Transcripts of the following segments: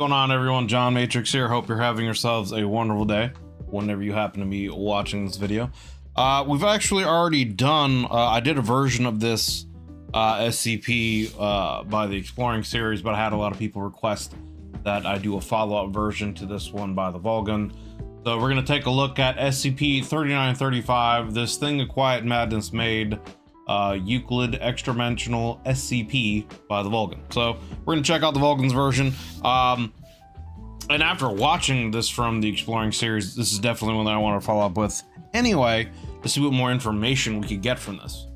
Going on, everyone? John Matrix here. Hope you're having yourselves a wonderful day whenever you happen to be watching this video. We've actually already done I did a version of this SCP by the Exploring series, but I had a lot of people request that I do a follow-up version to this one by the Volgun. So we're going to take a look at SCP-3935, this thing of quiet madness made Euclid extra-dimensional SCP by the Volgun. So we're going to check out the Volgun's version. And after watching this from the Exploring series, this is definitely one that I want to follow up with anyway, to see what more information we could get from this.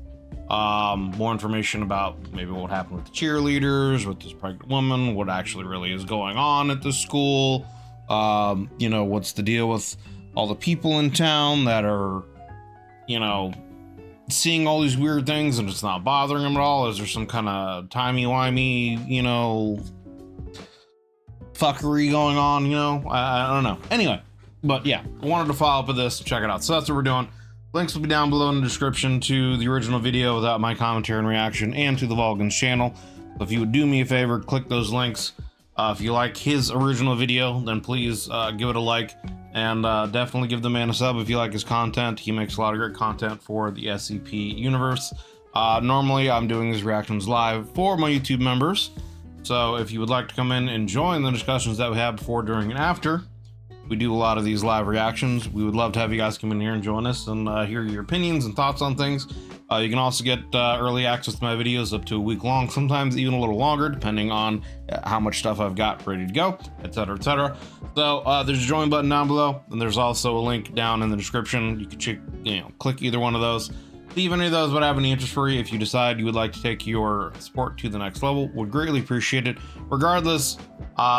More information about maybe what happened with the cheerleaders, with this pregnant woman, what actually really is going on at the school. You know, what's the deal with all the people in town that are, you know, seeing all these weird things and it's not bothering them at all? Is there some kind of timey-wimey, you know, fuckery going on, you know? I don't know. Anyway, but yeah, I wanted to follow up with this, check it out. So that's what we're doing. Links will be down below in the description to the original video without my commentary and reaction, and to the Volgun's channel. So if you would do me a favor, click those links. If you like his original video, then please give it a like, and definitely give the man a sub if you like his content. He makes a lot of great content for the SCP universe. Normally I'm doing these reactions live for my YouTube members, so if you would like to come in and join the discussions that we have before, during, and after we do a lot of these live reactions, we would love to have you guys come in here and join us and hear your opinions and thoughts on things. You can also get early access to my videos up to a week long, sometimes even a little longer, depending on how much stuff I've got ready to go, etc., etc. So there's a join button down below, and there's also a link down in the description. You can click either one of those. Leave any of those would have any interest for you. If you decide you would like to take your support to the next level, would greatly appreciate it. Regardless,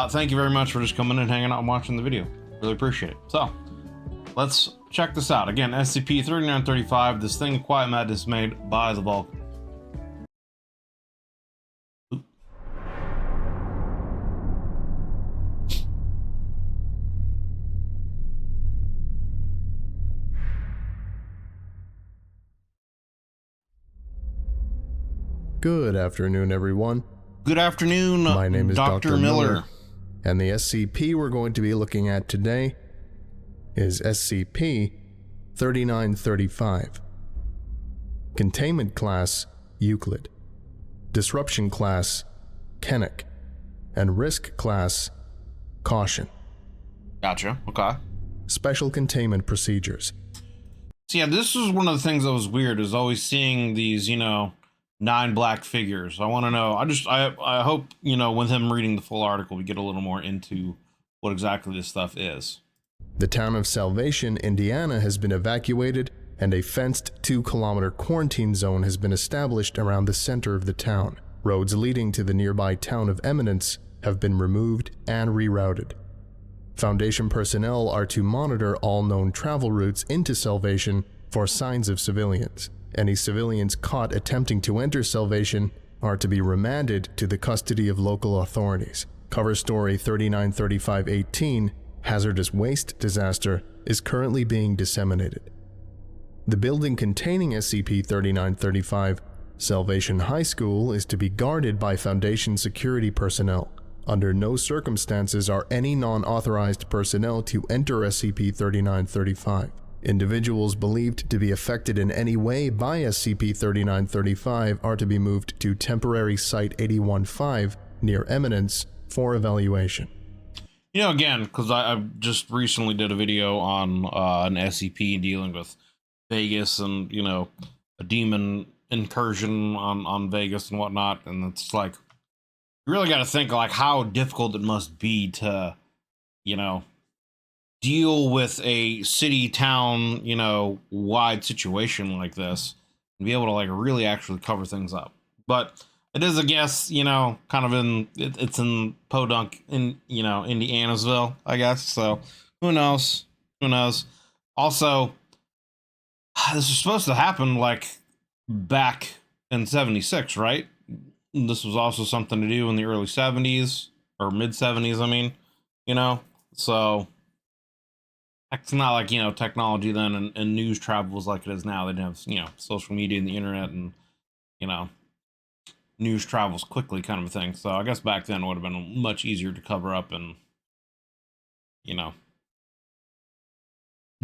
thank you very much for just coming and hanging out and watching the video. Really appreciate it. So let's check this out. Again, SCP-3935, this thing of quiet madness made by the Volgun. Good afternoon, everyone. Good afternoon. My name is Dr. Miller. And the SCP we're going to be looking at today is SCP-3935. Containment Class, Euclid. Disruption Class, Kennick. And Risk Class, Caution. Gotcha. Okay. Special Containment Procedures. So yeah, this is one of the things that was weird, is always seeing these, you know, 9 black figures. I want to know, I hope, you know, with him reading the full article, we get a little more into what exactly this stuff is. The town of Salvation, Indiana has been evacuated, and a fenced 2-kilometer quarantine zone has been established around the center of the town. Roads leading to the nearby town of Eminence have been removed and rerouted. Foundation personnel are to monitor all known travel routes into Salvation for signs of civilians. Any civilians caught attempting to enter Salvation are to be remanded to the custody of local authorities. Cover story 3935-18, Hazardous Waste Disaster, is currently being disseminated. The building containing SCP-3935, Salvation High School, is to be guarded by Foundation security personnel. Under no circumstances are any non-authorized personnel to enter SCP-3935. Individuals believed to be affected in any way by SCP-3935 are to be moved to temporary Site-81-5 near Eminence for evaluation. You know, again, because I just recently did a video on an SCP dealing with Vegas and, you know, a demon incursion on Vegas and whatnot, and it's like, you really got to think like how difficult it must be to, you know, deal with a city, town, you know, wide situation like this and be able to like really actually cover things up. But it is, I guess, you know, kind of it's in Podunk, in, you know, Indianasville, I guess. So who knows? Who knows? Also, this was supposed to happen like back in 76, right? This was also something to do in the early 70s or mid 70s, I mean, you know, so it's not like, you know, technology then and news travel was like it is now. They didn't have, you know, social media and the internet and, you know, news travels quickly kind of a thing. So I guess back then it would have been much easier to cover up and, you know,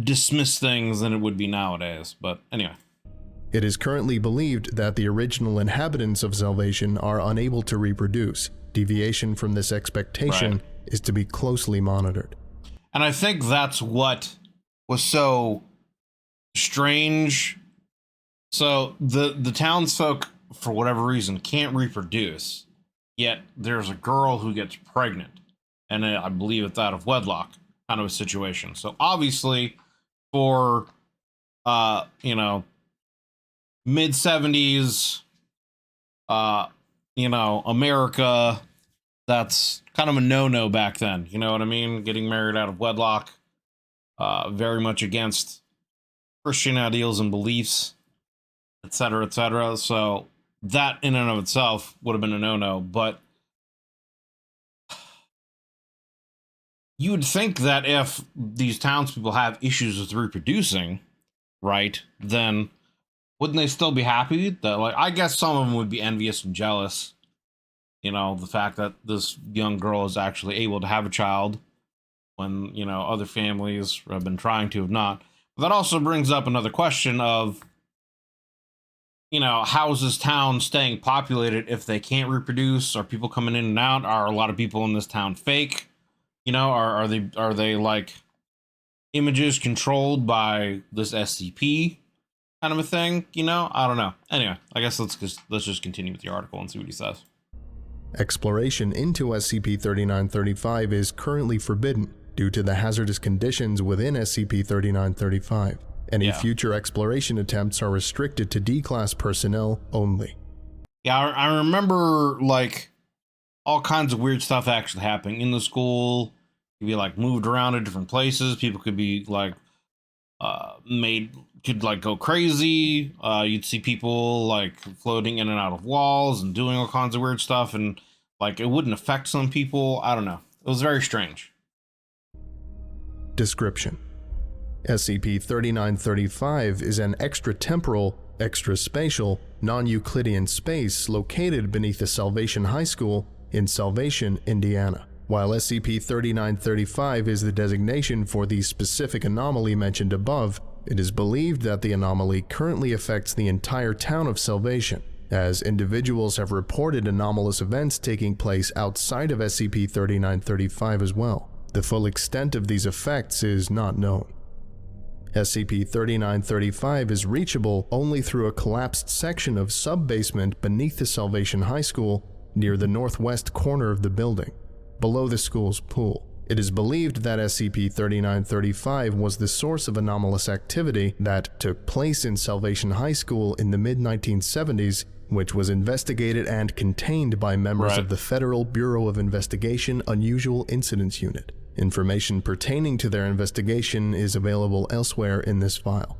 dismiss things than it would be nowadays. But anyway. It is currently believed that the original inhabitants of Salvation are unable to reproduce. Deviation from this expectation is to be closely monitored. And I think that's what was so strange. So the townsfolk, for whatever reason, can't reproduce, yet there's a girl who gets pregnant, and I believe it's out of wedlock kind of a situation. So obviously for you know, mid-70s you know, America, that's kind of a no-no back then, you know what I mean? Getting married out of wedlock, very much against Christian ideals and beliefs, etc., etc. So that in and of itself would have been a no-no, but you would think that if these townspeople have issues with reproducing, right, then wouldn't they still be happy? That, like, I guess some of them would be envious and jealous, you know, the fact that this young girl is actually able to have a child when, you know, other families have been trying to have not. But that also brings up another question of, you know, how is this town staying populated if they can't reproduce? Are people coming in and out? Are a lot of people in this town fake? You know, are they like images controlled by this SCP kind of a thing? You know, I don't know. Anyway, I guess let's just continue with the article and see what he says. Exploration into SCP-3935 is currently forbidden due to the hazardous conditions within SCP-3935. Any future exploration attempts are restricted to D-Class personnel only. Yeah, I remember, like, all kinds of weird stuff actually happening in the school. You'd be, like, moved around to different places. People could be, like, could, like, go crazy. You'd see people, like, floating in and out of walls and doing all kinds of weird stuff, and, like, it wouldn't affect some people. I don't know. It was very strange. Description: SCP-3935 is an extratemporal, extraspatial, non-Euclidean space located beneath the Salvation High School in Salvation, Indiana. While SCP-3935 is the designation for the specific anomaly mentioned above, it is believed that the anomaly currently affects the entire town of Salvation, as individuals have reported anomalous events taking place outside of SCP-3935 as well. The full extent of these effects is not known. SCP-3935 is reachable only through a collapsed section of sub-basement beneath the Salvation High School near the northwest corner of the building, below the school's pool. It is believed that SCP-3935 was the source of anomalous activity that took place in Salvation High School in the mid-1970s, which was investigated and contained by members of the Federal Bureau of Investigation Unusual Incidents Unit. Information pertaining to their investigation is available elsewhere in this file.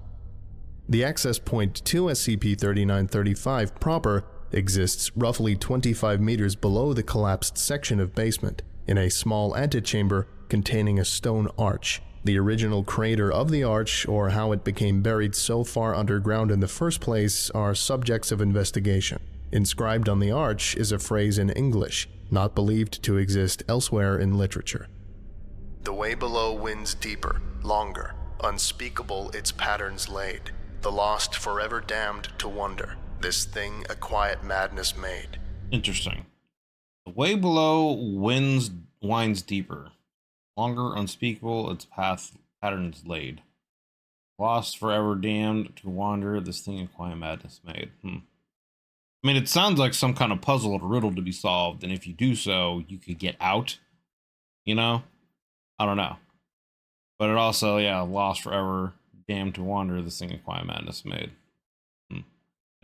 The access point to SCP-3935 proper exists roughly 25 meters below the collapsed section of basement, in a small antechamber containing a stone arch. The original creator of the arch, or how it became buried so far underground in the first place, are subjects of investigation. Inscribed on the arch is a phrase in English, not believed to exist elsewhere in literature. The way below winds deeper, longer, unspeakable its patterns laid, the lost forever damned to wonder, this thing a quiet madness made. Interesting. The way below winds deeper, longer, unspeakable its patterns laid, lost forever damned to wander, this thing a quiet madness made. I mean, it sounds like some kind of puzzle or riddle to be solved, and if you do so, you could get out, you know? I don't know. But it also, lost forever, damned to wander, this thing a quiet madness made.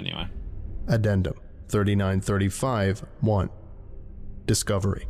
Anyway. Addendum 3935-1. Discovery.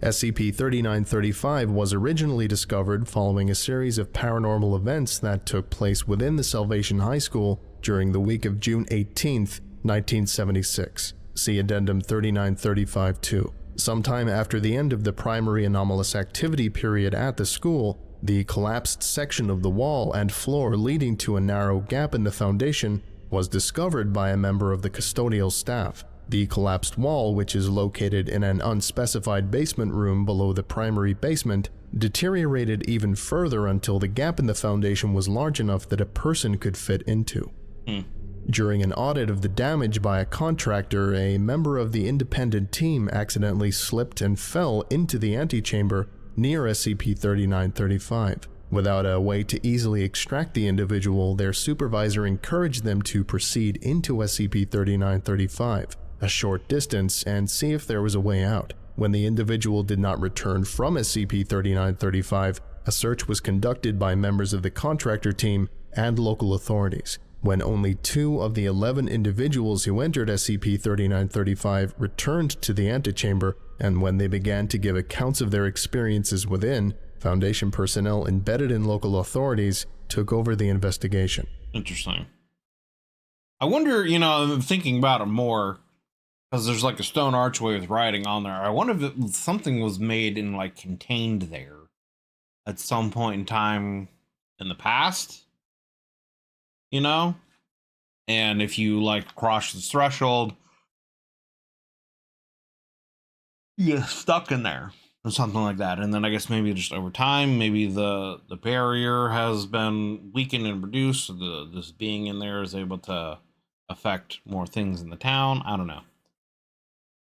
SCP-3935 was originally discovered following a series of paranormal events that took place within the Salvation High School during the week of June 18, 1976. See Addendum 3935-2. Sometime after the end of the primary anomalous activity period at the school, the collapsed section of the wall and floor leading to a narrow gap in the foundation was discovered by a member of the custodial staff. The collapsed wall, which is located in an unspecified basement room below the primary basement, deteriorated even further until the gap in the foundation was large enough that a person could fit into. During an audit of the damage by a contractor, a member of the independent team accidentally slipped and fell into the antechamber near SCP-3935. Without a way to easily extract the individual, their supervisor encouraged them to proceed into SCP-3935, a short distance, and see if there was a way out. When the individual did not return from SCP-3935, a search was conducted by members of the contractor team and local authorities. When only 2 of the 11 individuals who entered SCP-3935 returned to the antechamber, and when they began to give accounts of their experiences within, Foundation personnel embedded in local authorities took over the investigation. Interesting. I wonder, I'm thinking about it more, because there's like a stone archway with writing on there. I wonder if something was made and like contained there at some point in time in the past, and if you like cross the threshold, you get stuck in there or something like that. And then I guess maybe just over time, maybe the barrier has been weakened and reduced, so this being in there is able to affect more things in the town. I don't know.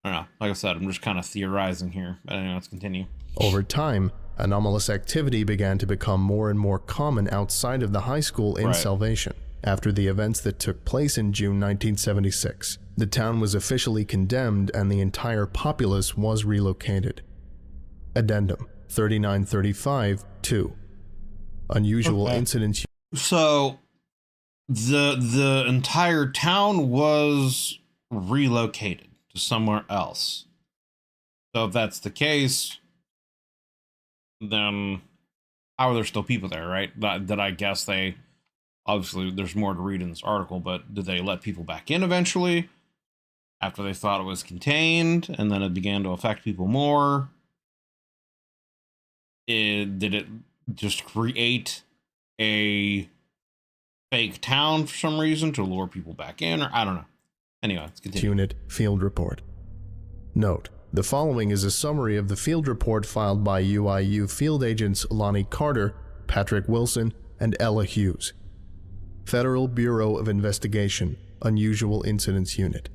Like I said, I'm just kind of theorizing here, but anyway, let's continue. Over time, anomalous activity began to become more and more common outside of the high school in Salvation. After the events that took place in June 1976, the town was officially condemned and the entire populace was relocated. Addendum 3935-2. Unusual incidents. So the entire town was relocated to somewhere else. So if that's the case, then how are there still people there, right? That I guess they, obviously there's more to read in this article, but did they let people back in eventually after they thought it was contained and then it began to affect people more? Did it just create a fake town for some reason to lure people back in, or I don't know. Anyway, let's continue. Unit Field Report. Note: the following is a summary of the field report filed by UIU field agents Lonnie Carter, Patrick Wilson, and Ella Hughes. Federal Bureau of Investigation, Unusual Incidents Unit.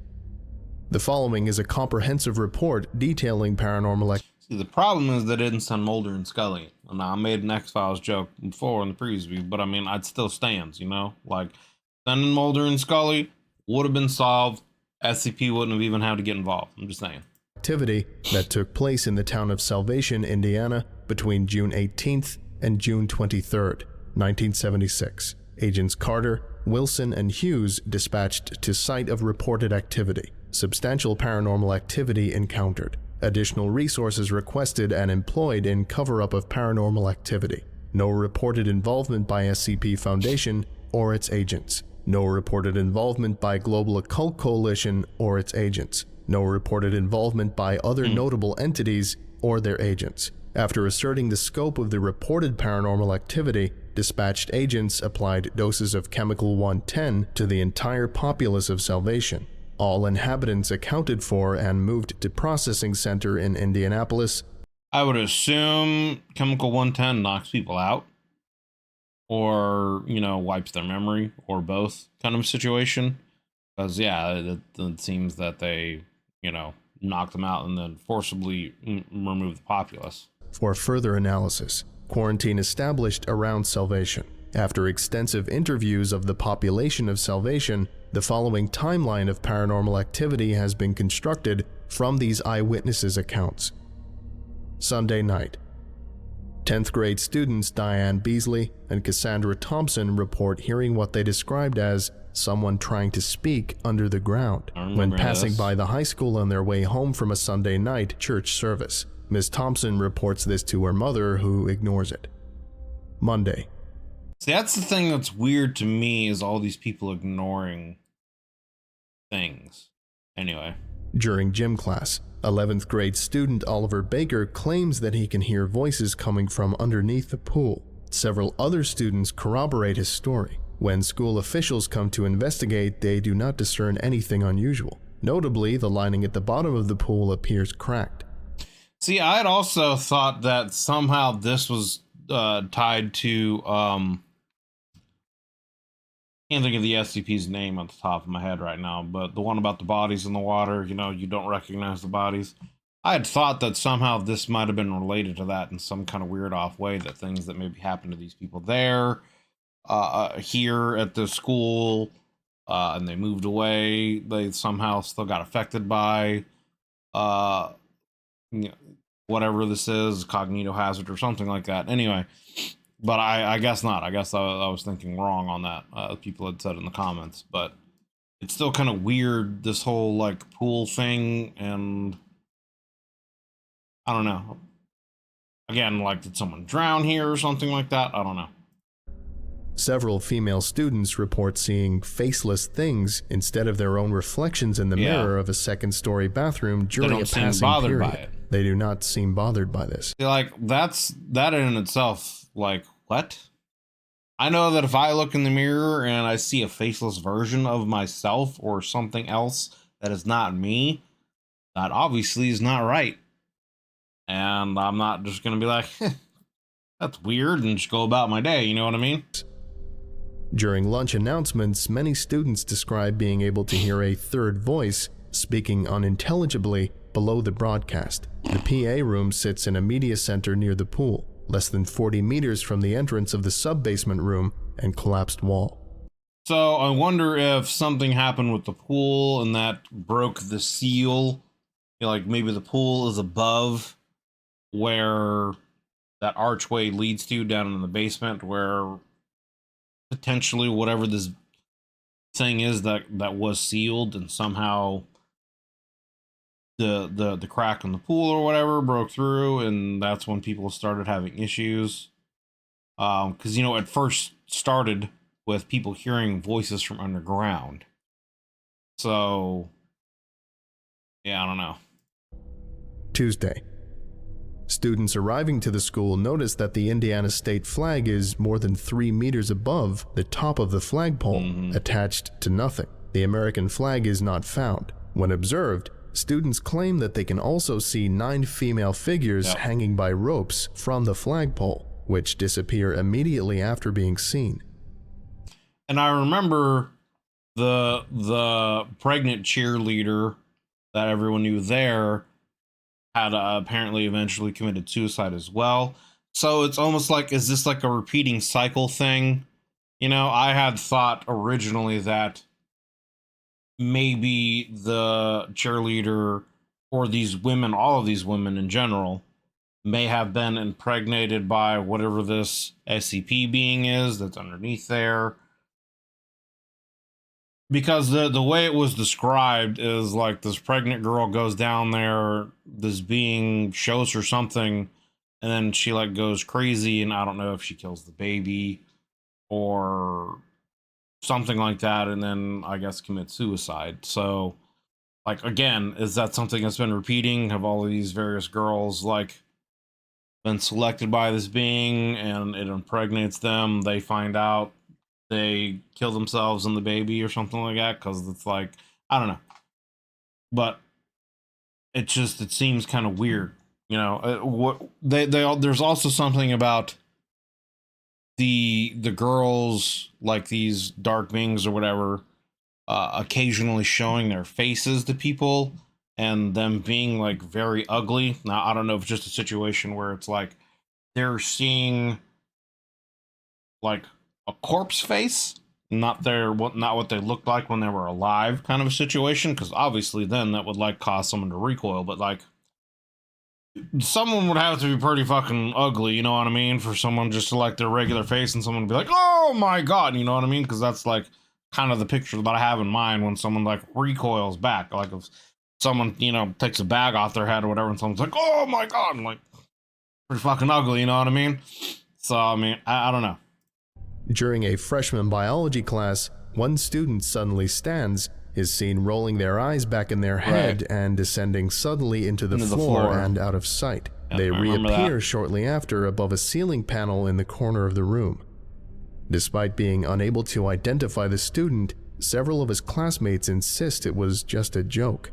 The following is a comprehensive report detailing paranormal activity. See, the problem is they didn't send Mulder and Scully. Now, I made an X-Files joke before in the preview, but I mean, it still stands, Like, sending Mulder and Scully would have been solved. SCP wouldn't have even had to get involved. I'm just saying. Activity that took place in the town of Salvation, Indiana, between June 18th and June 23rd, 1976. Agents Carter, Wilson, and Hughes dispatched to site of reported activity. Substantial paranormal activity encountered. Additional resources requested and employed in cover-up of paranormal activity. No reported involvement by SCP Foundation or its agents. No reported involvement by Global Occult Coalition or its agents. No reported involvement by other notable entities or their agents. After asserting the scope of the reported paranormal activity, dispatched agents applied doses of Chemical 110 to the entire populace of Salvation. All inhabitants accounted for and moved to processing center in Indianapolis. I would assume Chemical 110 knocks people out, or, wipes their memory, or both kind of situation. Because, yeah, it seems that they, knock them out and then forcibly remove the populace. For further analysis, quarantine established around Salvation. After extensive interviews of the population of Salvation, the following timeline of paranormal activity has been constructed from these eyewitnesses' accounts. Sunday night. 10th grade students Diane Beasley and Cassandra Thompson report hearing what they described as someone trying to speak under the ground when passing by the high school on their way home from a Sunday night church service. Ms. Thompson reports this to her mother, who ignores it. Monday. See, that's the thing that's weird to me, is all these people ignoring things. Anyway. During gym class, 11th grade student Oliver Baker claims that he can hear voices coming from underneath the pool. Several other students corroborate his story. When school officials come to investigate, they do not discern anything unusual. Notably, the lining at the bottom of the pool appears cracked. See, I had also thought that somehow this was tied to can't think of the SCP's name on the top of my head right now, but the one about the bodies in the water, you know, you don't recognize the bodies. I had thought that somehow this might have been related to that in some kind of weird off way, that things that maybe happened to these people there, here at the school, and they moved away, they somehow still got affected by, you know, whatever this is, cognito hazard or something like that. Anyway, but I guess not. I guess I was thinking wrong on that. People had said in the comments, but it's still kind of weird, this whole like pool thing, and I don't know. Again, like, did someone drown here or something like that? I don't know. Several female students report seeing faceless things instead of their own reflections in the mirror of a second-story bathroom during a passing period. By it. They do not seem bothered by this. Like, that in itself, like, what? I know that if I look in the mirror and I see a faceless version of myself or something else that is not me, that obviously is not right. And I'm not just going to be like, that's weird, and just go about my day, you know what I mean? During lunch announcements, many students describe being able to hear a third voice speaking unintelligibly below the broadcast. The PA room sits in a media center near the pool, less than 40 meters from the entrance of the sub-basement room and collapsed wall. So I wonder if something happened with the pool and that broke the seal. You know, like maybe the pool is above where that archway leads to down in the basement, where potentially whatever this thing is that was sealed, and somehow the crack in the pool or whatever broke through, and that's when people started having issues. Because, you know, it first started with people hearing voices from underground. So yeah, I don't know. Tuesday. Students arriving to the school notice that the Indiana state flag is more than 3 meters above the top of the flagpole, attached to nothing. The American flag is not found. When observed, students claim that they can also see 9 female figures hanging by ropes from the flagpole, which disappear immediately after being seen. And I remember the pregnant cheerleader that everyone knew there had apparently eventually committed suicide as well. So it's almost like, is this like a repeating cycle thing? You know, I had thought originally that maybe the cheerleader or these women, all of these women in general, may have been impregnated by whatever this SCP being is that's underneath there. Because the way it was described is like this pregnant girl goes down there, this being shows her something, and then she like goes crazy, and I don't know if she kills the baby or something like that, and then I guess commits suicide. So, like, again, is that something that's been repeating? Have all of these various girls like been selected by this being, and it impregnates them? They find out, they kill themselves and the baby or something like that, because it's like, I don't know, but it seems kind of weird, you know. There's also something about the girls, like these dark beings or whatever, occasionally showing their faces to people and them being like very ugly. Now I don't know if it's just a situation where it's like they're seeing like a corpse face, not what they looked like when they were alive, kind of a situation, because obviously then that would like cause someone to recoil. But like, someone would have to be pretty fucking ugly, you know what I mean, for someone just to like their regular face and someone would be like, oh my god, you know what I mean? Because that's like kind of the picture that I have in mind when someone like recoils back. Like if someone, you know, takes a bag off their head or whatever and someone's like, oh my god, I'm like, pretty fucking ugly, you know what I mean? So I mean, I don't know. During a freshman biology class, one student suddenly stands, is seen rolling their eyes back in their head and descending suddenly into the floor and out of sight. Yep, they reappear shortly after above a ceiling panel in the corner of the room. Despite being unable to identify the student, several of his classmates insist it was just a joke.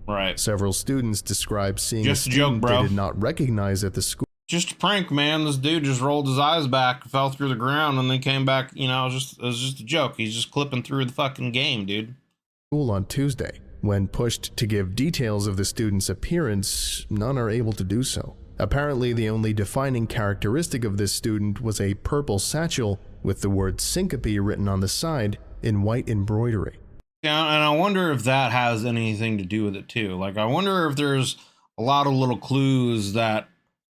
Right. Several students describe seeing Just a a joke, student bro. they did not recognize at the school. Just a prank, man. This dude just rolled his eyes back, fell through the ground, and then came back. You know, it was just a joke. He's just clipping through the fucking game, dude. School on Tuesday. When pushed to give details of the student's appearance, none are able to do so. Apparently, the only defining characteristic of this student was a purple satchel with the word syncope written on the side in white embroidery. Yeah, and I wonder if that has anything to do with it too. Like, I wonder if there's a lot of little clues that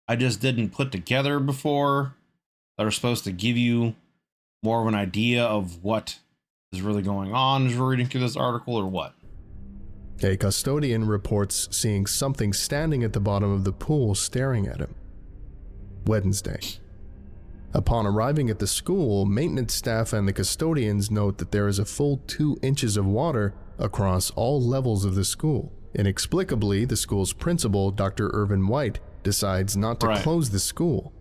I just didn't put together before that are supposed to give you more of an idea of what is really going on as we're reading through this article, or what. A custodian reports seeing something standing at the bottom of the pool staring at him. Wednesday. Upon arriving at the school, maintenance staff and the custodians note that there is a full 2 inches of water across all levels of the school. Inexplicably, the school's principal, Dr. Irvin White, decides not to close the school.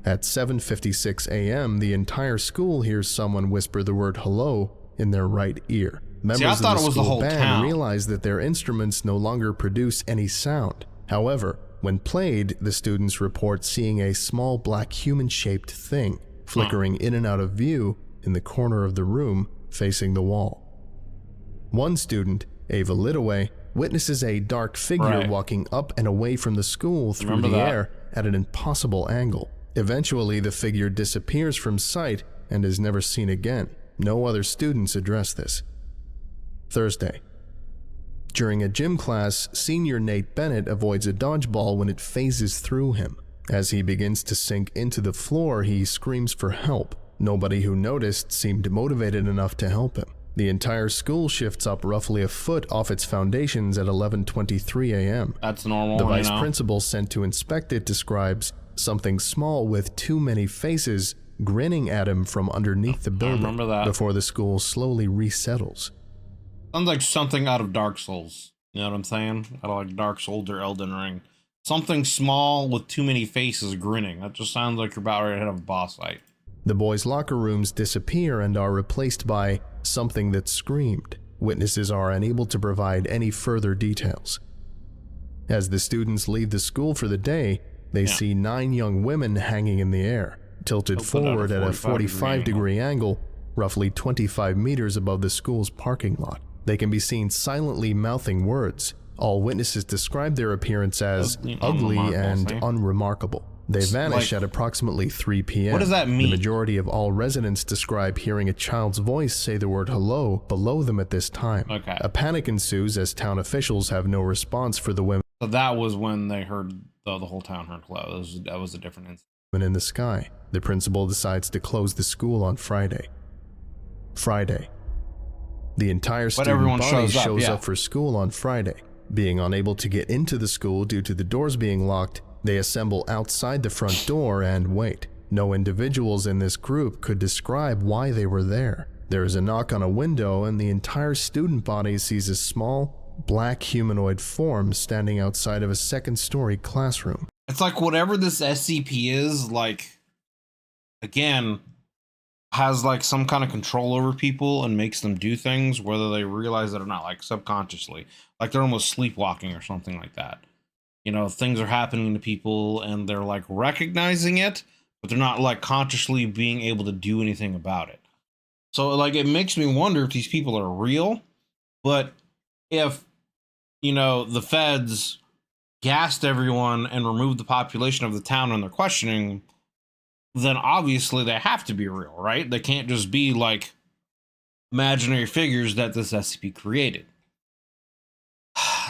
At 7:56 a.m., the entire school hears someone whisper the word hello in their right ear. Members of the school band realize that their instruments no longer produce any sound. However, when played, the students report seeing a small black human-shaped thing flickering in and out of view in the corner of the room facing the wall. One student, Ava Litaway, witnesses a dark figure walking up and away from the school through the air at an impossible angle. Eventually, the figure disappears from sight and is never seen again. No other students address this. Thursday. During a gym class, senior Nate Bennett avoids a dodgeball when it phases through him. As he begins to sink into the floor, he screams for help. Nobody who noticed seemed motivated enough to help him. The entire school shifts up roughly a foot off its foundations at 11:23 a.m. That's normal. The vice principal sent to inspect it describes something small with too many faces grinning at him from underneath the building before the school slowly resettles. Sounds like something out of Dark Souls. You know what I'm saying? Out of like Dark Souls or Elden Ring. Something small with too many faces grinning. That just sounds like you're about ready to have a boss fight. The boys' locker rooms disappear and are replaced by something that screamed. Witnesses are unable to provide any further details. As the students leave the school for the day, they see 9 young women hanging in the air, tilted forward at a 45-degree angle, roughly 25 meters above the school's parking lot. They can be seen silently mouthing words. All witnesses describe their appearance as ugly and unremarkable. They vanish at approximately 3 p.m. What does that mean? The majority of all residents describe hearing a child's voice say the word hello below them at this time. A panic ensues as town officials have no response for the women. So that was when they heard, the whole town heard hello. That was a different incident. In the sky. The principal decides to close the school on Friday. The entire student body shows up for school on Friday. Being unable to get into the school due to the doors being locked, they assemble outside the front door and wait. No individuals in this group could describe why they were there. There is a knock on a window and the entire student body sees a small, black humanoid form standing outside of a second-story classroom. It's like whatever this SCP is, like, again, has like some kind of control over people and makes them do things whether they realize it or not, like subconsciously. Like they're almost sleepwalking or something like that. You know, things are happening to people and they're like recognizing it, but they're not like consciously being able to do anything about it. So like it makes me wonder if these people are real, but if, you know, the feds gassed everyone and removed the population of the town and they're questioning, then obviously they have to be real, right? They can't just be like imaginary figures that this SCP created.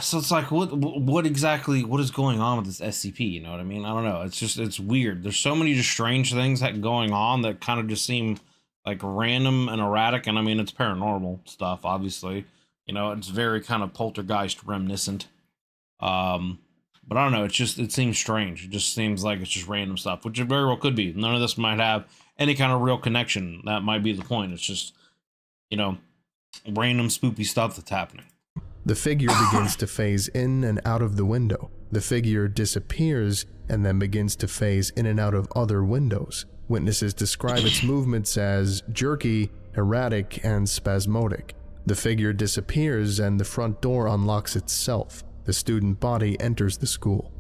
So it's like, what exactly, what is going on with this SCP? You know what I mean? I don't know. It's just, it's weird. There's so many just strange things going on that kind of just seem like random and erratic. And I mean, it's paranormal stuff, obviously. You know, it's very kind of poltergeist reminiscent. But I don't know, it seems strange. It just seems like it's just random stuff, which it very well could be. None of this might have any kind of real connection. That might be the point. It's just, you know, random spoopy stuff that's happening. The figure begins to phase in and out of the window. The figure disappears and then begins to phase in and out of other windows. Witnesses describe its movements as jerky erratic, and spasmodic. The figure disappears and the front door unlocks itself. The student body enters the school.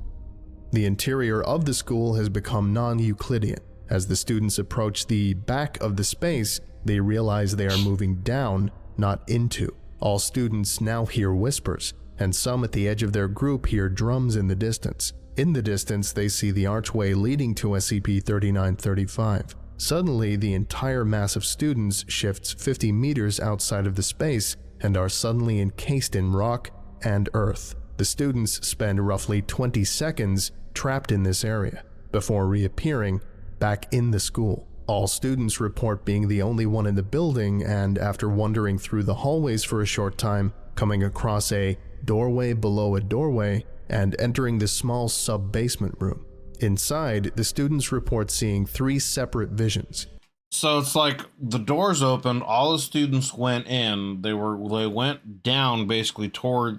The interior of the school has become non-Euclidean. As the students approach the back of the space, they realize they are moving down, not into. All students now hear whispers, and some at the edge of their group hear drums in the distance. In the distance, they see the archway leading to SCP-3935. Suddenly, the entire mass of students shifts 50 meters outside of the space and are suddenly encased in rock and earth. The students spend roughly 20 seconds trapped in this area, before reappearing back in the school. All students report being the only one in the building, and after wandering through the hallways for a short time, coming across a doorway below a doorway and entering the small sub-basement room. Inside, the students report seeing 3 separate visions. So it's like the doors opened, all the students went in, they went down basically towards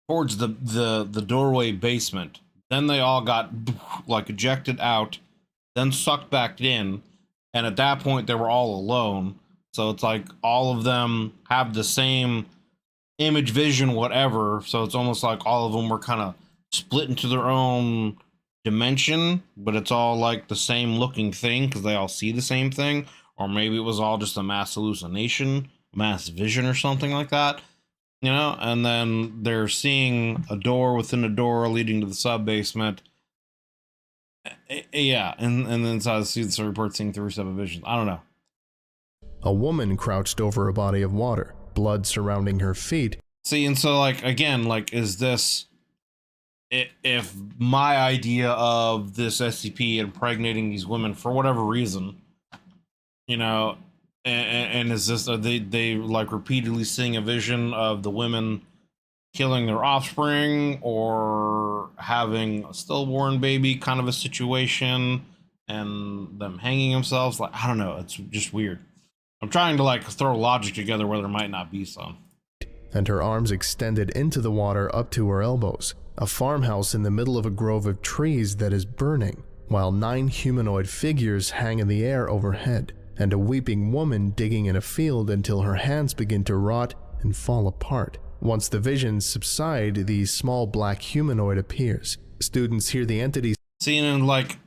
the doorway basement. Then they all got like ejected out, then sucked back in, and at that point they were all alone. So it's like all of them have the same image, vision, whatever. So it's almost like all of them were kind of split into their own dimension, but it's all like the same looking thing because they all see the same thing. Or maybe it was all just a mass hallucination, mass vision or something like that, you know. And then they're seeing a door within a door leading to the sub basement. Yeah, and then inside the students report seeing 3 separate visions. I don't know. A woman crouched over a body of water, blood surrounding her feet. See, and so like again, like is this, if my idea of this SCP impregnating these women for whatever reason, you know, and is this, are they like repeatedly seeing a vision of the women killing their offspring or having a stillborn baby kind of a situation and them hanging themselves? Like, I don't know, it's just weird. I'm trying to like throw logic together where there might not be some. And her arms extended into the water up to her elbows. A farmhouse in the middle of a grove of trees that is burning, while 9 humanoid figures hang in the air overhead, and a weeping woman digging in a field until her hands begin to rot and fall apart. Once the visions subside, the small black humanoid appears. Students hear the entity. Seeing and like,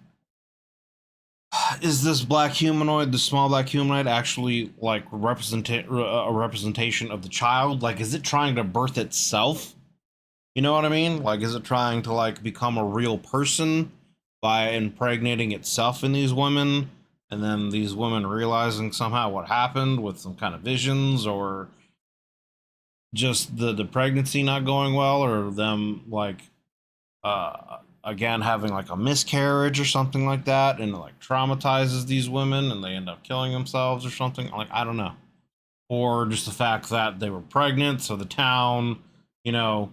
is this black humanoid, the small black humanoid, actually like a representation of the child? Like, is it trying to birth itself? You know what I mean? Like, is it trying to like become a real person by impregnating itself in these women, and then these women realizing somehow what happened with some kind of visions, or just the pregnancy not going well, or them like again having like a miscarriage or something like that, and it like traumatizes these women and they end up killing themselves or something? Like, I don't know. Or just the fact that they were pregnant, so the town, you know,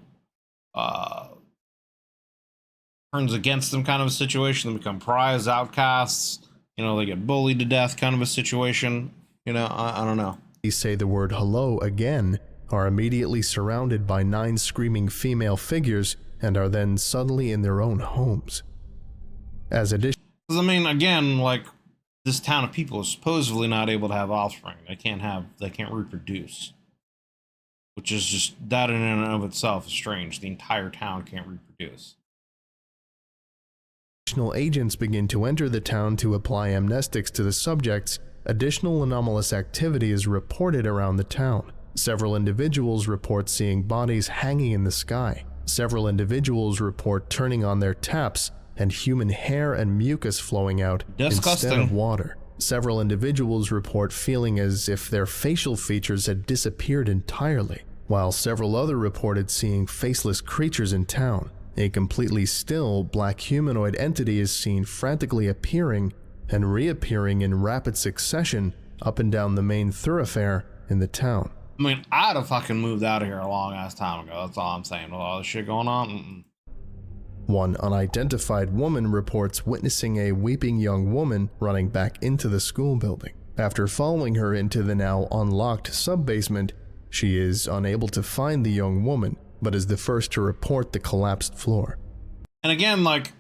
turns against them kind of a situation. They become prized outcasts, you know, they get bullied to death kind of a situation. You know, I don't know. They say the word hello again, are immediately surrounded by 9 screaming female figures, and are then suddenly in their own homes. As addition, I mean, again, like, this town of people is supposedly not able to have offspring. They can't reproduce. Which is just, that in and of itself is strange. The entire town can't reproduce. additional agents begin to enter the town to apply amnestics to the subjects. Additional anomalous activity is reported around the town. Several individuals report seeing bodies hanging in the sky. Several individuals report turning on their taps and human hair and mucus flowing out instead of water. Several individuals report feeling as if their facial features had disappeared entirely, while several others reported seeing faceless creatures in town. A completely still black humanoid entity is seen frantically appearing and reappearing in rapid succession up and down the main thoroughfare in the town. I mean, I'd have fucking moved out of here a long ass time ago. That's all I'm saying. With all this shit going on. One unidentified woman reports witnessing a weeping young woman running back into the school building. After following her into the now unlocked sub-basement, she is unable to find the young woman, but is the first to report the collapsed floor. And again, like,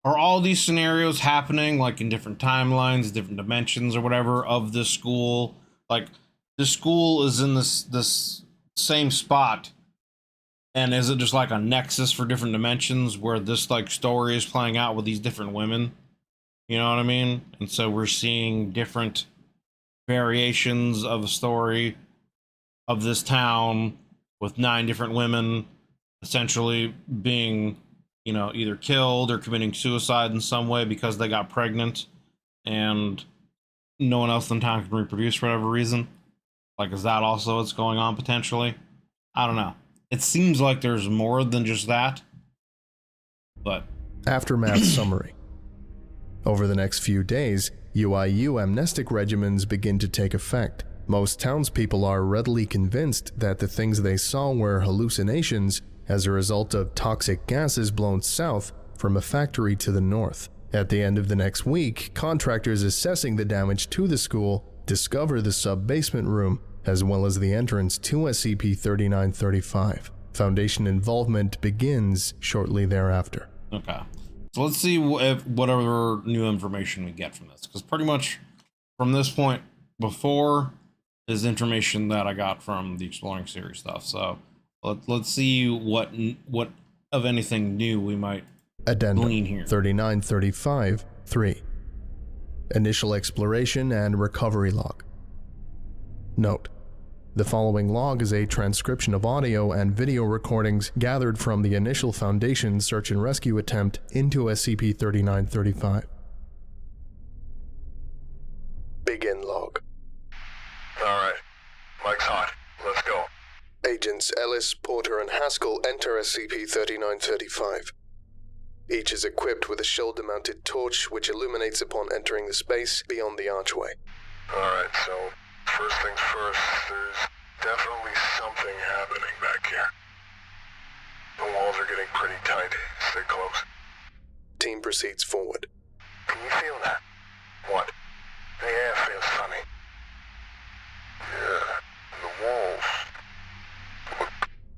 are all these scenarios happening like in different timelines, different dimensions or whatever of this school? Like, the school is in this same spot, and is it just like a nexus for different dimensions where this like story is playing out with these different women? You know what I mean? And so we're seeing different variations of a story of this town with 9 different women essentially being, you know, either killed or committing suicide in some way because they got pregnant and no one else in town can reproduce for whatever reason. Like, is that also what's going on potentially? I don't know. It seems like there's more than just that, but... Aftermath summary. Over the next few days, UIU amnestic regimens begin to take effect. Most townspeople are readily convinced that the things they saw were hallucinations as a result of toxic gases blown south from a factory to the north. At the end of the next week, contractors assessing the damage to the school discover the sub-basement room as well as the entrance to SCP-3935. Foundation involvement begins shortly thereafter. Okay. So let's see whatever new information we get from this, because pretty much from this point before is information that I got from the Exploring Series stuff. So let's see what of anything new we might glean here. 3935-3. Initial exploration and recovery log. Note: the following log is a transcription of audio and video recordings gathered from the initial Foundation search and rescue attempt into SCP-3935. Begin log. Alright. Mike's hot. Let's go. Agents Ellis, Porter, and Haskell enter SCP-3935. Each is equipped with a shoulder-mounted torch which illuminates upon entering the space beyond the archway. Alright, so first things first, there's definitely something happening back here. The walls are getting pretty tight. Stay close. Team proceeds forward. Can you feel that? What? The air feels funny. Yeah, the walls.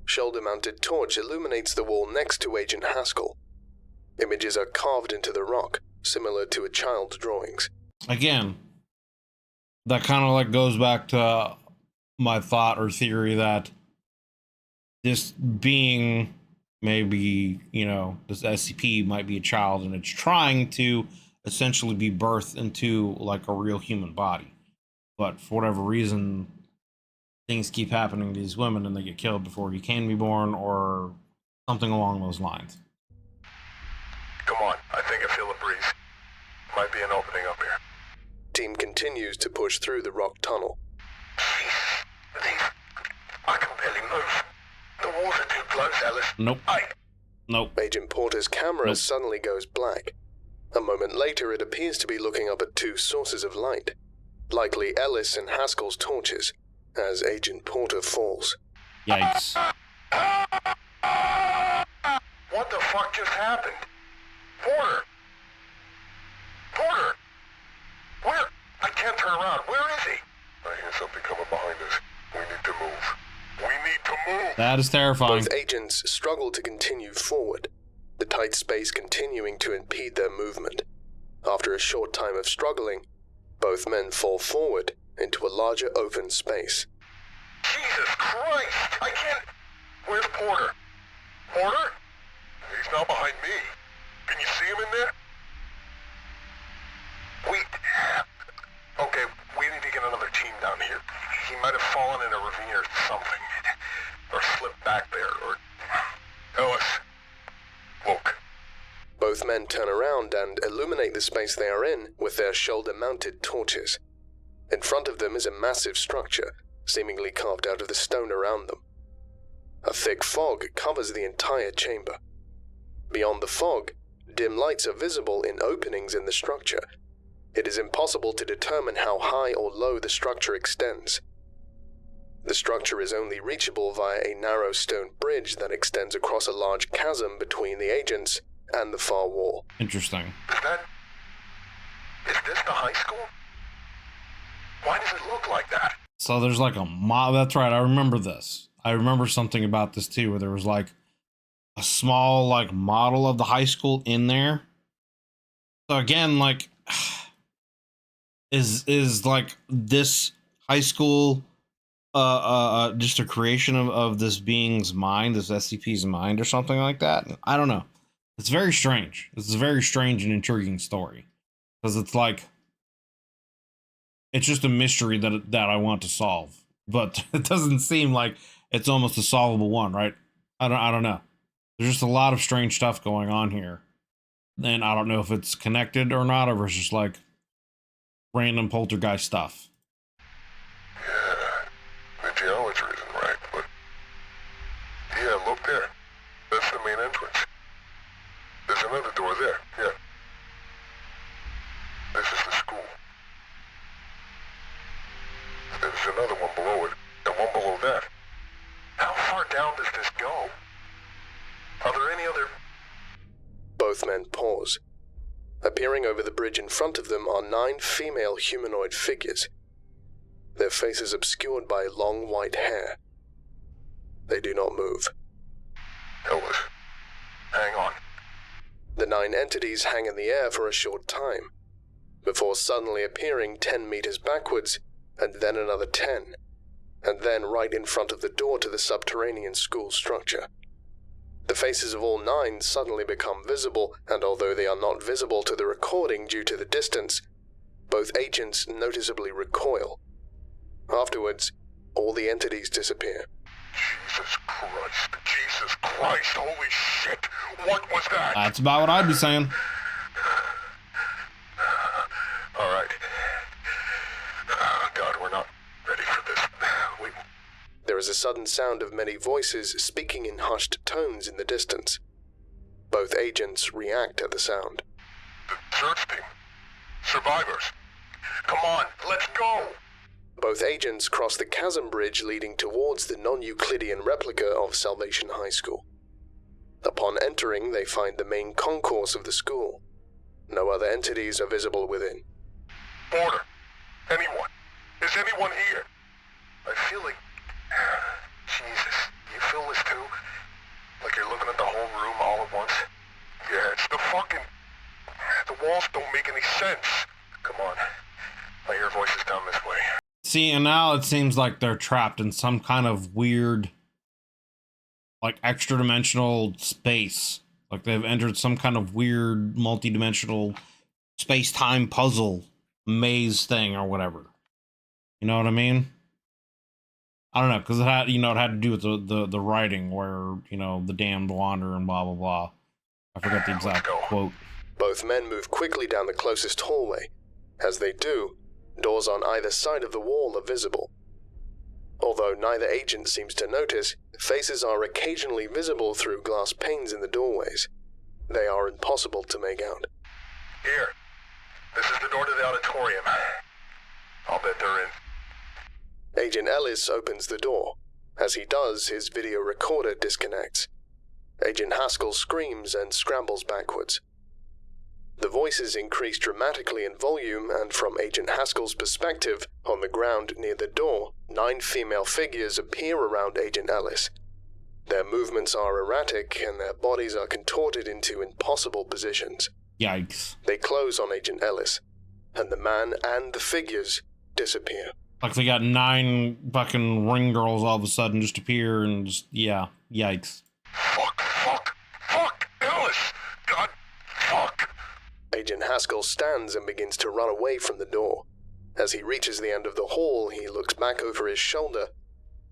Shoulder-mounted torch illuminates the wall next to Agent Haskell. Images are carved into the rock, similar to a child's drawings. Again, that kind of like goes back to my thought or theory that this being, maybe, you know, this SCP might be a child and it's trying to essentially be birthed into like a real human body. But for whatever reason, things keep happening to these women and they get killed before he can be born or something along those lines. Come on, I think I feel a breeze. Might be an opening up here. Team continues to push through the rock tunnel. I can barely move. The walls are too close, Ellis. Nope. Nope. Agent Porter's camera suddenly goes black. A moment later, it appears to be looking up at 2 sources of light, likely Ellis and Haskell's torches, as Agent Porter falls. Yikes. What the fuck just happened? Porter! Porter! Where? I can't turn around. Where is he? I hear something coming behind us. We need to move. We need to move! That is terrifying. Both agents struggle to continue forward, the tight space continuing to impede their movement. After a short time of struggling, both men fall forward into a larger open space. Jesus Christ! I can't... Where's Porter? Porter? He's not behind me. Can you see him in there? Okay, we need to get another team down here. He might have fallen in a ravine or something. Or slipped back there, or... Ellis. Look. Both men turn around and illuminate the space they are in with their shoulder-mounted torches. In front of them is a massive structure, seemingly carved out of the stone around them. A thick fog covers the entire chamber. Beyond the fog, dim lights are visible in openings in the structure. It is impossible to determine how high or low the structure extends. The structure is only reachable via a narrow stone bridge that extends across a large chasm between the agents and the far wall. Interesting. Is this the high school? Why does it look like that? So there's like a that's right, I remember this. I remember something about this too, where there was like a small like model of the high school in there. So again, like is like this high school, just a creation of this being's mind, this SCP's mind or something like that. I don't know. It's very strange. It's a very strange and intriguing story because it's like, it's just a mystery that I want to solve, but it doesn't seem like it's almost a solvable one, right? I don't know. There's just a lot of strange stuff going on here. And I don't know if it's connected or not, or if it's just like random poltergeist stuff. Yeah, the geometry isn't right, but yeah, look there. That's the main entrance. There's another door there, yeah. This is the school. There's another one below it, and one below that. How far down does this go? Are there any other... Both men pause. Appearing over the bridge in front of them are 9 female humanoid figures, their faces obscured by long white hair. They do not move. Ellis, hang on. The 9 entities hang in the air for a short time, before suddenly appearing 10 meters backwards, and then another 10, and then right in front of the door to the subterranean school structure. The faces of all 9 suddenly become visible, and although they are not visible to the recording due to the distance, both agents noticeably recoil. Afterwards, all the entities disappear. Jesus Christ, holy shit! What was that? That's about what I'd be saying. Alright. God, we're not ready for this. There is a sudden sound of many voices speaking in hushed tones in the distance. Both agents react at the sound. The search team. Survivors. Come on, let's go! Both agents cross the chasm bridge leading towards the non-Euclidean replica of Salvation High School. Upon entering, they find the main concourse of the school. No other entities are visible within. Porter, anyone? Is anyone here? I feel like... Jesus, you feel this too? Like you're looking at the whole room all at once? Yeah, it's the fucking... The walls don't make any sense. Come on. I hear voices down this way. See, and now it seems like they're trapped in some kind of weird, like, extra-dimensional space. Like they've entered some kind of weird, multi-dimensional space-time puzzle maze thing or whatever. You know what I mean? I don't know, because it had, it had to do with the writing where, the damned wander and blah, blah, blah. I forget the exact quote. Both men move quickly down the closest hallway. As they do, doors on either side of the wall are visible. Although neither agent seems to notice, faces are occasionally visible through glass panes in the doorways. They are impossible to make out. Here. This is the door to the auditorium. I'll bet they're in. Agent Ellis opens the door. As he does, his video recorder disconnects. Agent Haskell screams and scrambles backwards. The voices increase dramatically in volume, and from Agent Haskell's perspective, on the ground near the door, 9 female figures appear around Agent Ellis. Their movements are erratic, and their bodies are contorted into impossible positions. Yikes. They close on Agent Ellis, and the man and the figures disappear. Like they got 9 fucking ring girls all of a sudden just appear and just, yeah, yikes. Fuck, Ellis! God, fuck! Agent Haskell stands and begins to run away from the door. As he reaches the end of the hall, he looks back over his shoulder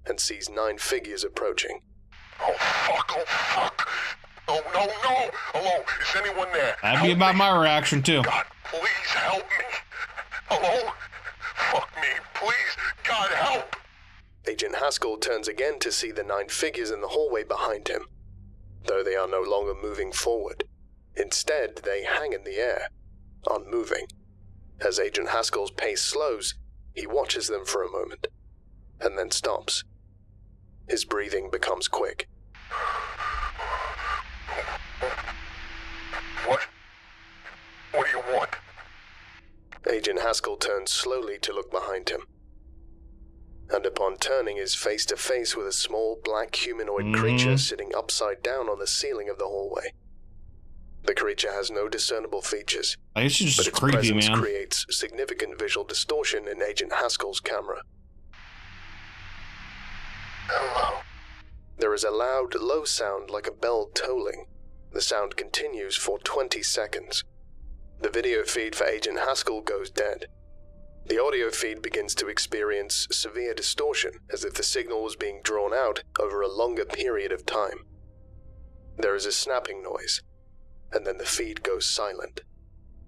and sees 9 figures approaching. Oh fuck! Oh no! Hello, is anyone there? That'd be about my reaction too. God, please help me! Hello? Fuck me, please! God, help! Agent Haskell turns again to see the 9 figures in the hallway behind him, though they are no longer moving forward. Instead, they hang in the air, unmoving. As Agent Haskell's pace slows, he watches them for a moment, and then stops. His breathing becomes quick. What do you want? Agent Haskell turns slowly to look behind him, and upon turning is face to face with a small black humanoid creature sitting upside down on the ceiling of the hallway. The creature has no discernible features, I guess it's but just its creepy, presence man. creates significant visual distortion in Agent Haskell's camera. Hello. There is a loud, low sound like a bell tolling. The sound continues for 20 seconds. The video feed for Agent Haskell goes dead. The audio feed begins to experience severe distortion, as if the signal was being drawn out over a longer period of time. There is a snapping noise, and then the feed goes silent.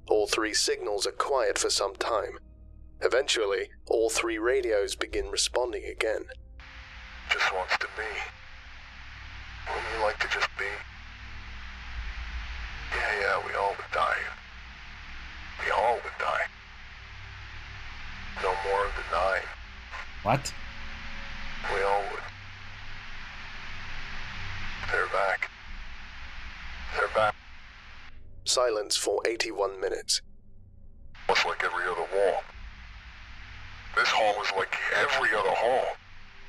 All 3 signals are quiet for some time. Eventually, all 3 radios begin responding again. Just wants to be. Wouldn't you like to just be? Yeah, we all would die. We all would die. No more of the 9. What? We all would. They're back. They're back. Silence for 81 minutes. It's like every other wall. This hall is like every other hall.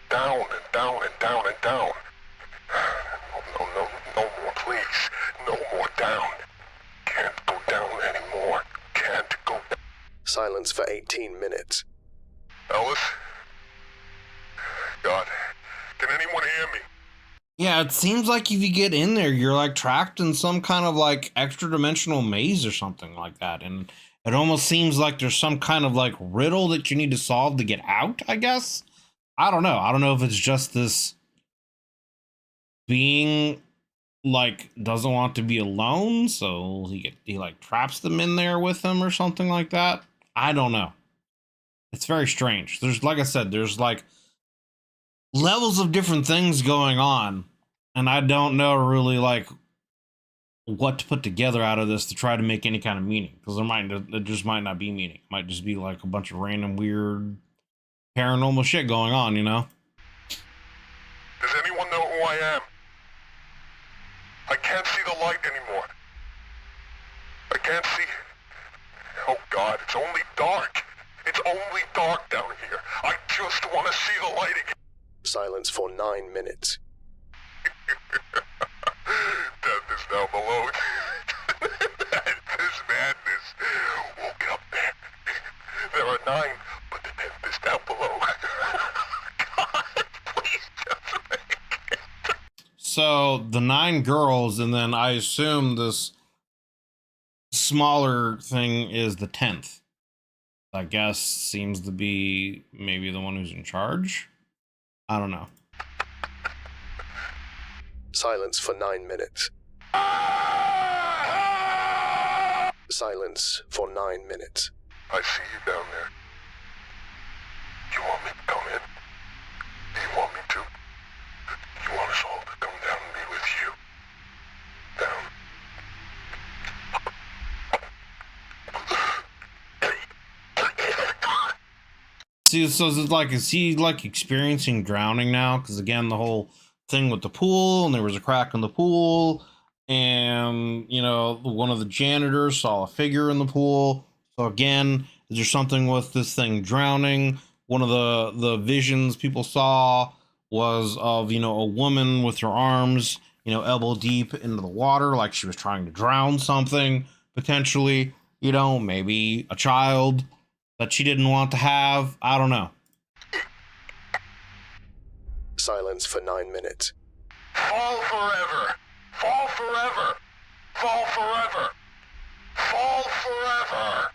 Down and down and down and down. No more, please. No more down. Can't go down anymore. Can't go down. Silence for 18 minutes. Ellis? God, can anyone hear me? Yeah, it seems like if you get in there, you're like trapped in some kind of like extra dimensional maze or something like that. And it almost seems like there's some kind of like riddle that you need to solve to get out, I guess. I don't know. I don't know if it's just this being like doesn't want to be alone, so he like traps them in there with him or something like that. I don't know. It's very strange. There's, like I said, there's like levels of different things going on, and I don't know really like what to put together out of this to try to make any kind of meaning, because there just might not be meaning. It might just be like a bunch of random weird paranormal shit going on, you know? Does anyone know who I am? I can't see the light anymore. I can't see. Oh God, it's only dark. It's only dark down here. I just want to see the light again. Silence for 9 minutes. Death is down below. This madness. We'll get up there. There are 9, but the death is down below. God, please just make it. So the 9 girls, and then I assume this smaller thing is the 10th. I guess seems to be maybe the one who's in charge. I don't know. Silence for 9 minutes. Silence for 9 minutes. I see you down there. You want me to come in? Do you want me to? You want us all to come down and be with you? Down. See, so is he like experiencing drowning now? Because again, the whole thing with the pool, and there was a crack in the pool, and you know, one of the janitors saw a figure in the pool. So again, is there something with this thing drowning? One of the visions people saw was of, you know, a woman with her arms, you know, elbow deep into the water, like she was trying to drown something, potentially, you know, maybe a child that she didn't want to have. I don't know. Silence for 9 minutes. Fall forever. Fall forever. Fall forever. Fall forever.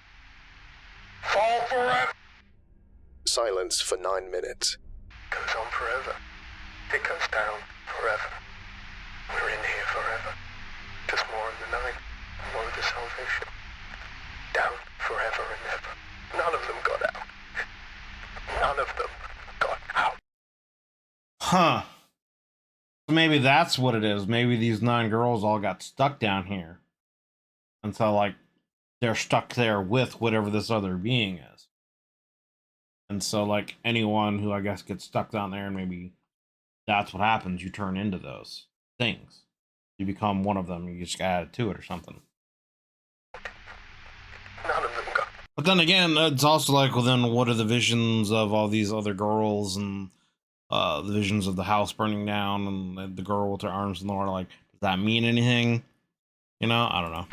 Fall forever. Silence for 9 minutes. Goes on forever. It goes down forever. We're in here forever. Just more of the 9. More of the salvation. Down forever and ever. None of them got out. None of them got out. Huh. So maybe that's what it is. Maybe these 9 girls all got stuck down here. And so, like, they're stuck there with whatever this other being is. And so, like, anyone who, I guess, gets stuck down there, and maybe that's what happens, you turn into those things. You become one of them, you just add to it or something. None of them got. But then again, it's also like, well, then what are the visions of all these other girls, and the visions of the house burning down, and the girl with her arms in the water? Like, does that mean anything? You know, I don't know.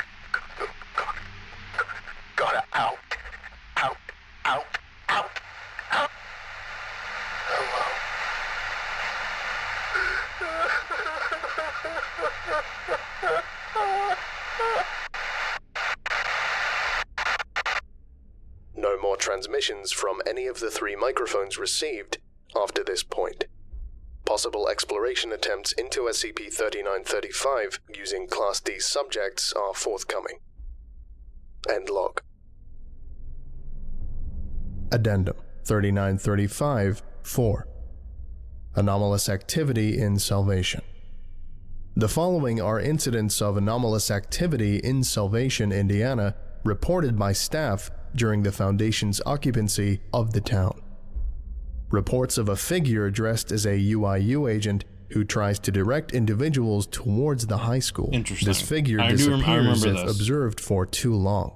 Got out. Out. Out. Out. Out. Hello. or transmissions from any of the 3 microphones received after this point. Possible exploration attempts into SCP-3935 using Class D subjects are forthcoming. End log. Addendum 3935-4. Anomalous activity in Salvation. The following are incidents of anomalous activity in Salvation, Indiana, reported by staff during the Foundation's occupancy of the town. Reports of a figure dressed as a UIU agent who tries to direct individuals towards the high school. Interesting. This figure disappears if observed for too long.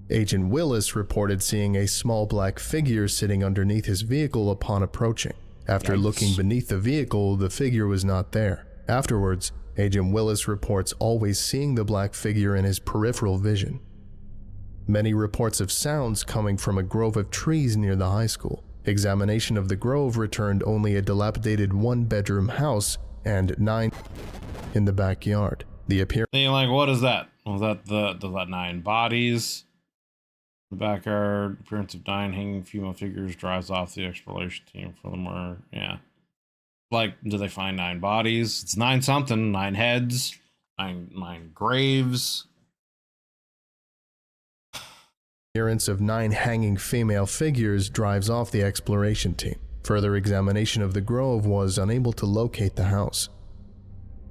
Agent Willis reported seeing a small black figure sitting underneath his vehicle upon approaching. After looking beneath the vehicle, the figure was not there. Afterwards, Agent Willis reports always seeing the black figure in his peripheral vision. Many reports of sounds coming from a grove of trees near the high school. Examination of the grove returned only a dilapidated 1-bedroom house and 9 in the backyard. The appearance. You're like, what is that? Was that the 9 bodies? The backyard, appearance of 9 hanging female figures drives off the exploration team for the murder. Yeah. Like, do they find 9 bodies? It's 9 something, 9 heads, 9 graves. Appearance of 9 hanging female figures drives off the exploration team. Further examination of the grove was unable to locate the house.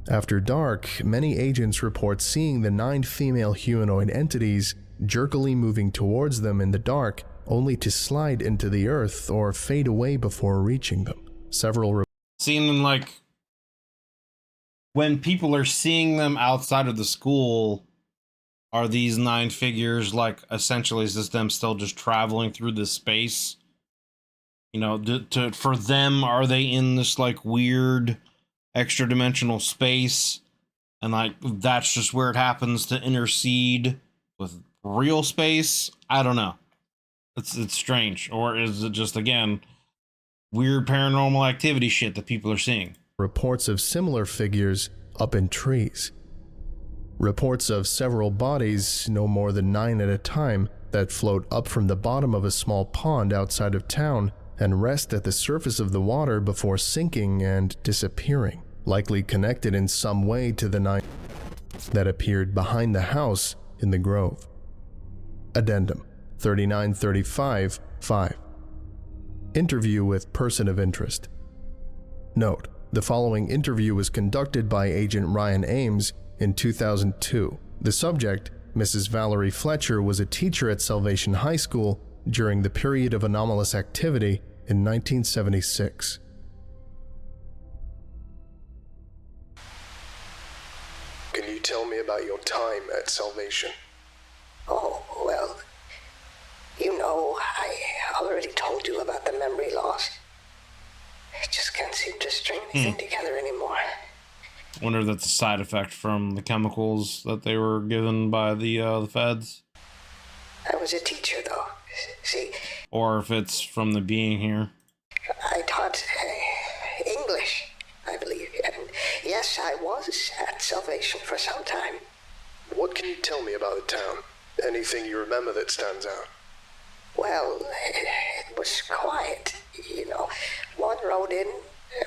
After dark, many agents report seeing the 9 female humanoid entities jerkily moving towards them in the dark, only to slide into the earth or fade away before reaching them. Several Seeing like when people are seeing them outside of the school, are these 9 figures like essentially is this them still just traveling through this space? You know, for them, are they in this like weird extra dimensional space, and like that's just where it happens to intercede with real space? I don't know. It's strange, or is it just again weird paranormal activity shit that people are seeing? Reports of similar figures up in trees. Reports of several bodies, no more than 9 at a time, that float up from the bottom of a small pond outside of town and rest at the surface of the water before sinking and disappearing, likely connected in some way to the 9 that appeared behind the house in the grove. Addendum 3935-5. Interview with person of interest. Note: the following interview was conducted by Agent Ryan Ames in 2002. The subject, Mrs. Valerie Fletcher, was a teacher at Salvation High School during the period of anomalous activity in 1976. Can you tell me about your time at Salvation? Oh, well, you know, I already told you about the memory loss. I just can't seem to string anything together anymore. Wonder if that's a side effect from the chemicals that they were given by the feds. I was a teacher, though. See, or if it's from the being here. I taught English, I believe, and yes, I was at Salvation for some time. What can you tell me about the town? Anything you remember that stands out? Well, it was quiet, you know. One road in,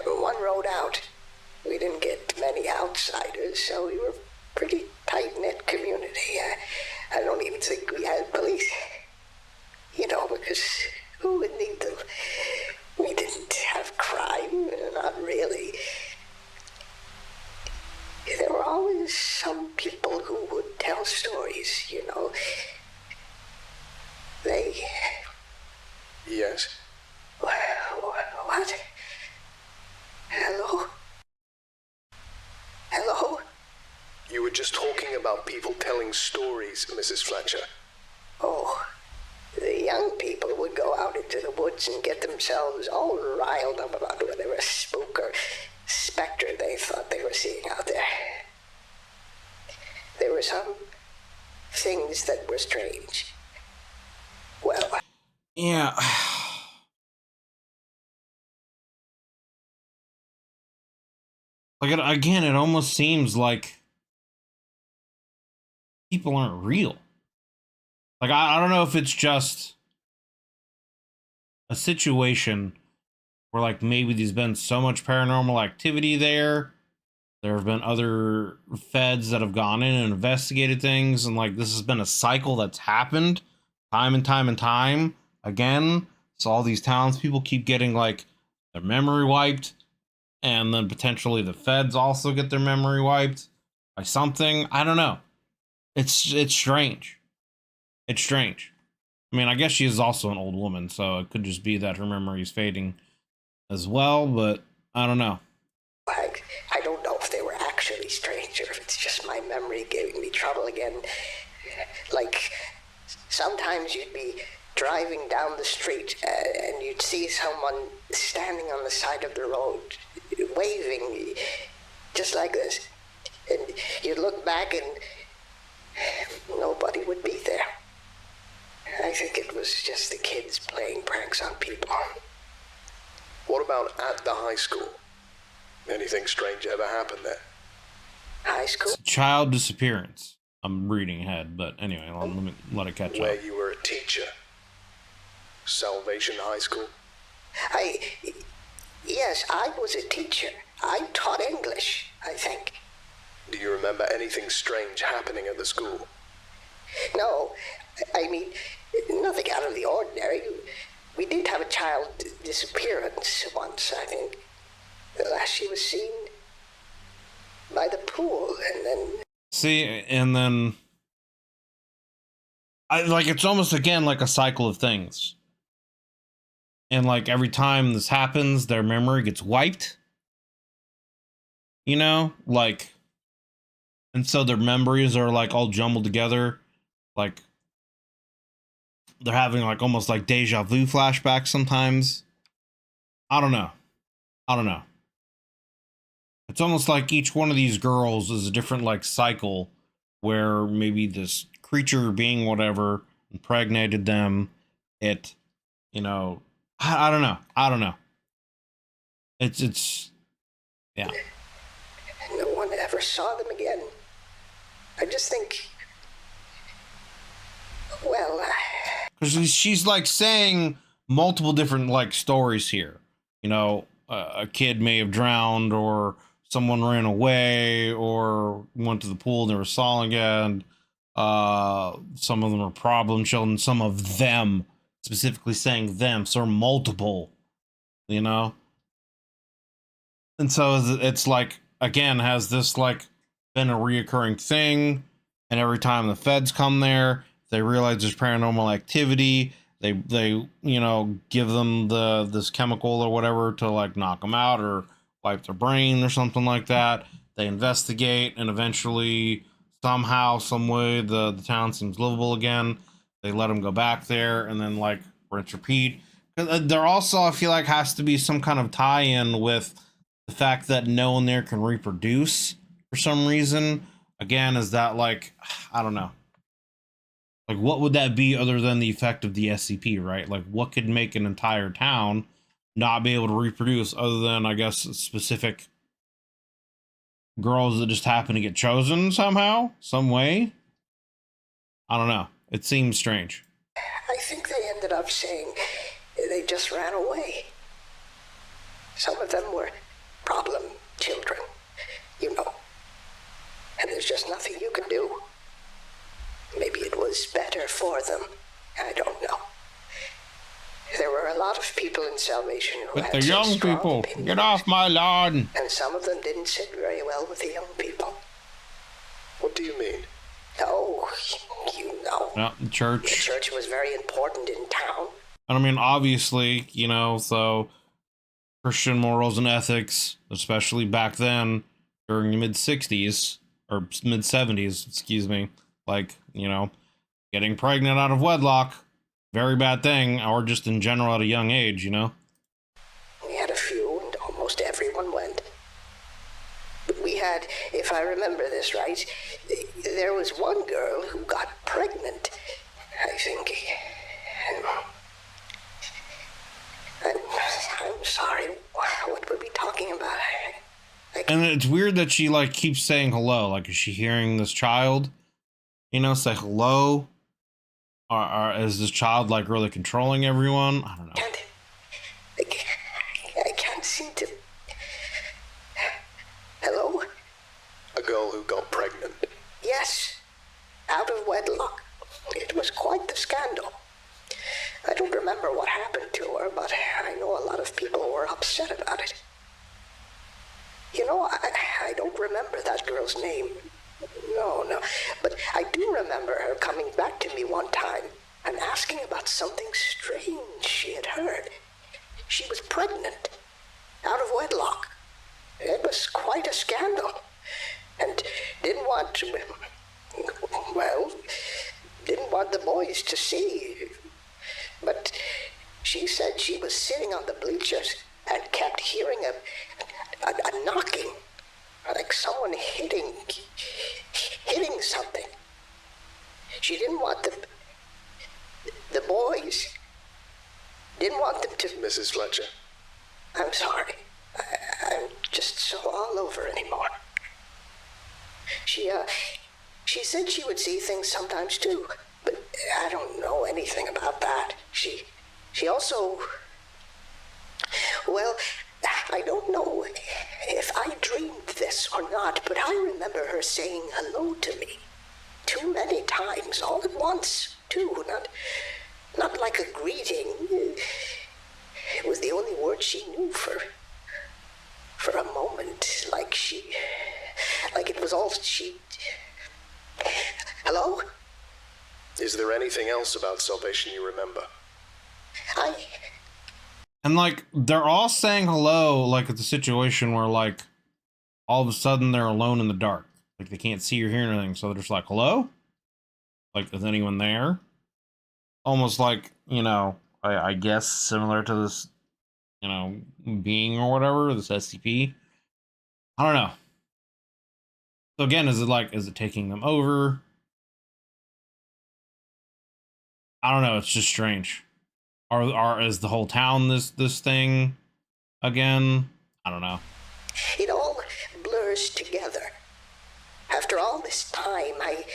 one road out. We didn't get many outsiders, so we were a pretty tight-knit community. I don't even think we had police. You know, because who would need them? We didn't have crime, not really. There were always some people who would tell stories, you know. They... Yes? What? Hello? Hello? You were just talking about people telling stories, Mrs. Fletcher. Oh, the young people would go out into the woods and get themselves all riled up about whatever spook or specter they thought they were seeing out there. There were some things that were strange. Well... Yeah. Like, again, it almost seems like people aren't real. Like, I don't know if it's just a situation where like maybe there's been so much paranormal activity there. There have been other feds that have gone in and investigated things, and like this has been a cycle that's happened time and time and time again. So all these townspeople keep getting like their memory wiped, and then potentially the feds also get their memory wiped by something. I don't know. It's strange. It's strange. I mean, I guess she is also an old woman, so it could just be that her memory is fading as well, but I don't know. I don't know if they were actually strange or if it's just my memory giving me trouble again. Like, sometimes you'd be driving down the street and you'd see someone standing on the side of the road waving just like this. And you'd look back and nobody would be there. I think it was just the kids playing pranks on people. What about at the high school? Anything strange ever happened there? High school? It's a child disappearance. I'm reading ahead, but anyway, let me let it catch Where up. you were a teacher? Salvation High School? Yes, I was a teacher. I taught English, I think. Do you remember anything strange happening at the school? No, I mean, nothing out of the ordinary. We did have a child disappearance once, I think. The last she was seen by the pool, and then... See, and then... it's almost, again, like a cycle of things. And, like, every time this happens, their memory gets wiped. You know? Like... And so their memories are, like, all jumbled together. Like... They're having, like, almost, like, deja vu flashbacks sometimes. I don't know. It's almost like each one of these girls is a different, like, cycle where maybe this creature being whatever impregnated them. It, you know, I don't know. It's, yeah. No one ever saw them again. I just think, well... Because she's, like, saying multiple different, like, stories here. You know, a kid may have drowned, or someone ran away, or went to the pool and never saw again. Some of them are problem children. Some of them, specifically saying them, so multiple, you know? And so it's like, again, has this, like, been a reoccurring thing, and every time the feds come there, they realize there's paranormal activity. They you know, give them this chemical or whatever to, like, knock them out or wipe their brain or something like that. They investigate, and eventually, somehow, some way, the town seems livable again. They let them go back there, and then, like, rinse, repeat. There also, I feel like, has to be some kind of tie-in with the fact that no one there can reproduce for some reason. Again, is that, like, I don't know. Like, what would that be other than the effect of the SCP, right? Like, what could make an entire town not be able to reproduce other than, I guess, specific girls that just happen to get chosen somehow, some way? I don't know. It seems strange. I think they ended up saying they just ran away. Some of them were problem children, you know. And there's just nothing you can do. Maybe it was better for them. I don't know. There were a lot of people in Salvation who had the some young strong people, opinions, get off my lawn. and some of them didn't sit very well with the young people. What do you mean? Oh, you know. Yeah, the The church. church was very important in town. And I mean, obviously, you know, so Christian morals and ethics, especially back then during the mid-60s or mid-70s, excuse me, like, you know, getting pregnant out of wedlock, very bad thing, or just in general at a young age, you know? We had a few, and almost everyone went. But we had, if I remember this right, there was one girl who got pregnant, I think. I'm sorry, what were we talking about? And it's weird that she, like, keeps saying hello. Like, is she hearing this child, you know, say hello? Or is this child, like, really controlling everyone? I don't know. pregnant? Yes, out of wedlock. It was quite the scandal. I don't remember what happened to her, but I know a lot of people were upset about it. You know, I don't remember that girl's name. No, but I do remember her coming back to me one time and asking about something strange she had heard. She was pregnant, out of wedlock. It was quite a scandal, and didn't want the boys to see. But she said she was sitting on the bleachers and kept hearing a knocking, like someone hitting something. She didn't want the boys, didn't want them to... Mrs. Fletcher. I'm sorry. I'm just so all over anymore. She said she would see things sometimes too, but I don't know anything about that. She also... Well, I don't know if I dreamed this or not, but I remember her saying hello to me. Too many times, all at once, too. Not like a greeting. It was the only word she knew for a moment, like it was all she... Hello? Is there anything else about Salvation you remember? And like, they're all saying hello, like it's a situation where like, all of a sudden they're alone in the dark. Like they can't see or hear anything, so they're just like, hello? Like, is anyone there? Almost like, you know, I guess similar to this, you know, being or whatever, this SCP. I don't know. So again, is it taking them over? I don't know, it's just strange. Is the whole town this thing again? I don't know. It all blurs together. After all this time, I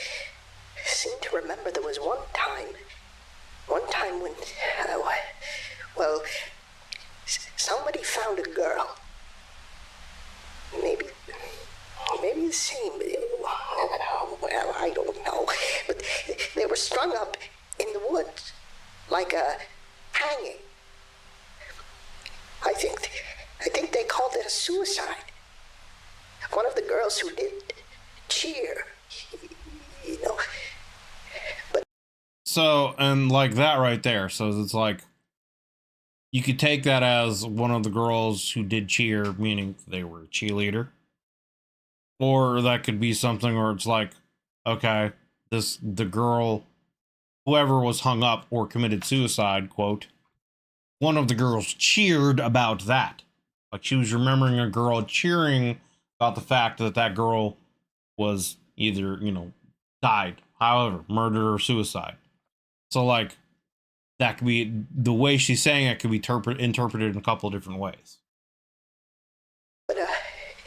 seem to remember there was one time when, well, somebody found a girl. Maybe the same. Well, I don't know. But they were strung up in the woods, like a hanging. I think they called it a suicide. One of the girls who did cheer, you know. But so, and like that right there. So it's like, you could take that as one of the girls who did cheer, meaning they were a cheerleader. Or that could be something where it's like, okay, the girl, whoever was hung up or committed suicide, quote, one of the girls cheered about that. Like she was remembering a girl cheering about the fact that girl was either, you know, died, however, murder or suicide. So like, that could be, the way she's saying it could be interpreted in a couple of different ways. But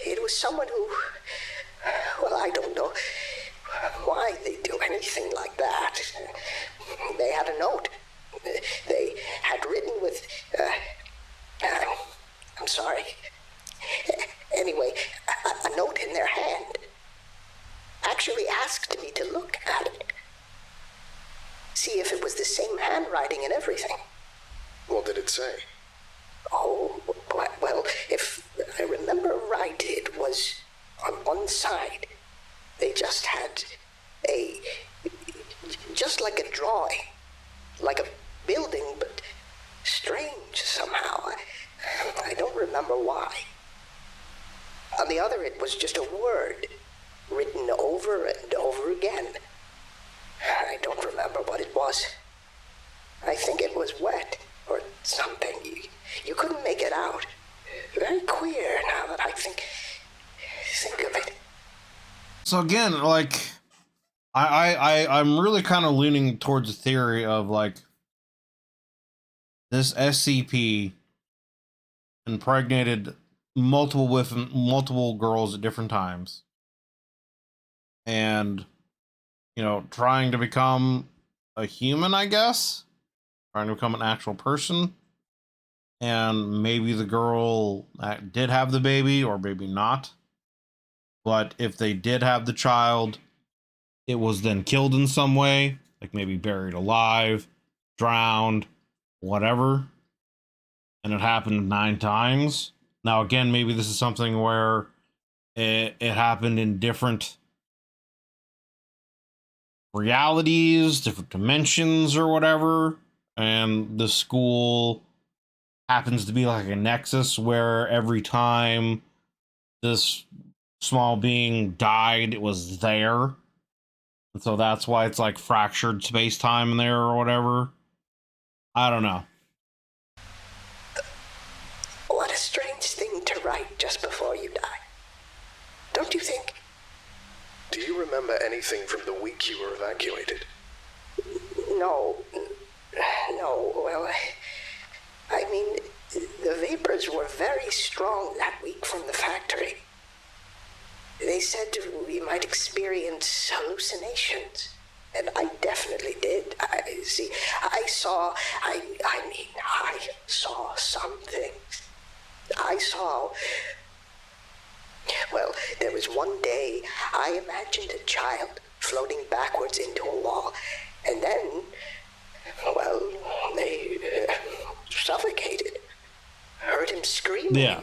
it was someone who, well, I don't know why they do anything like that. They had a note. They had written with, I'm sorry. Anyway, a note in their hand. Actually asked me to look at it. See if it was the same handwriting and everything. What did it say? Oh, well, if I remember right, it was on one side. They just had just like a drawing, like a building, but strange somehow. I don't remember why. On the other, it was just a word, written over and over again. I don't remember what it was. I think it was wet or something. You couldn't make it out. Very queer now that I think of it. So again, like, I'm really kind of leaning towards the theory of like this SCP impregnated multiple girls at different times, and you know, trying to become a human, I guess, trying to become an actual person. And maybe the girl did have the baby, or maybe not. But if they did have the child, it was then killed in some way, like maybe buried alive, drowned, whatever. And it happened 9 times. Now, again, maybe this is something where it happened in different realities, different dimensions or whatever. And the school happens to be like a nexus where every time this small being died, it was there. And so that's why it's like fractured space-time in there or whatever. I don't know. What a strange thing to write just before you die. Don't you think? Do you remember anything from the week you were evacuated? No. Well, I mean, the vapors were very strong that week from the factory. They said we might experience hallucinations. And I definitely did. I saw some things. Well, there was one day I imagined a child floating backwards into a wall. And then, well, they suffocated. Heard him screaming. Yeah.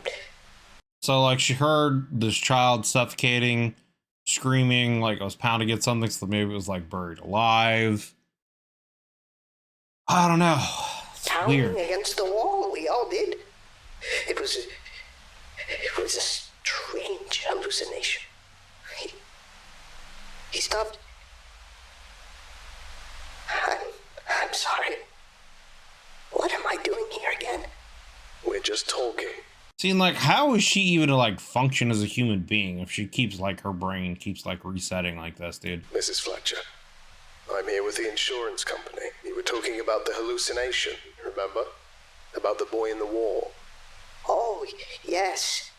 So, like, she heard this child suffocating, screaming, like it was pounding at something, so maybe it was, like, buried alive. I don't know. It's Pounding weird. against the wall, we all did. It was a strange hallucination. He stopped. I'm sorry. What am I doing here again? We're just talking. See, like, how is she even to, like, function as a human being if she keeps, like, her brain keeps, like, resetting like this, dude? Mrs. Fletcher, I'm here with the insurance company. You were talking about the hallucination, remember? About the boy in the wall. Oh, yes.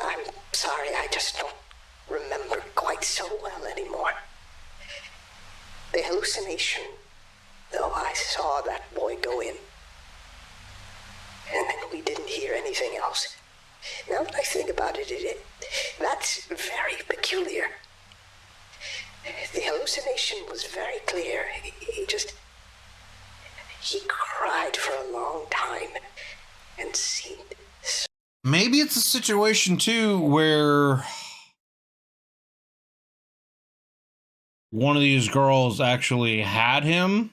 I'm sorry, I just don't remember quite so well anymore. The hallucination, though, I saw that boy go in. And then we didn't hear anything else. Now that I think about it, that's very peculiar. The hallucination was very clear. He cried for a long time and seemed... Maybe it's a situation, too, where one of these girls actually had him,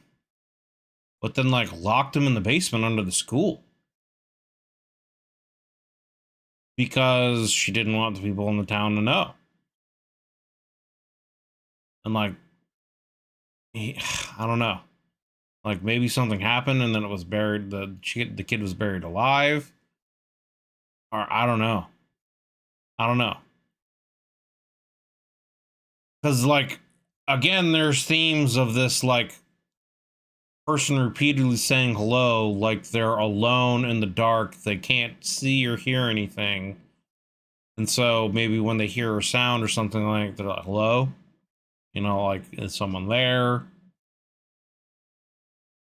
but then, like, locked him in the basement under the school. Because she didn't want the people in the town to know. And, like, I don't know. Like, maybe something happened and then it was buried. The kid was buried alive. Or I don't know. Because, like, again, there's themes of this, like, person repeatedly saying hello, like they're alone in the dark. They can't see or hear anything. And so maybe when they hear a sound or something, like, they're like, hello? You know, like, is someone there?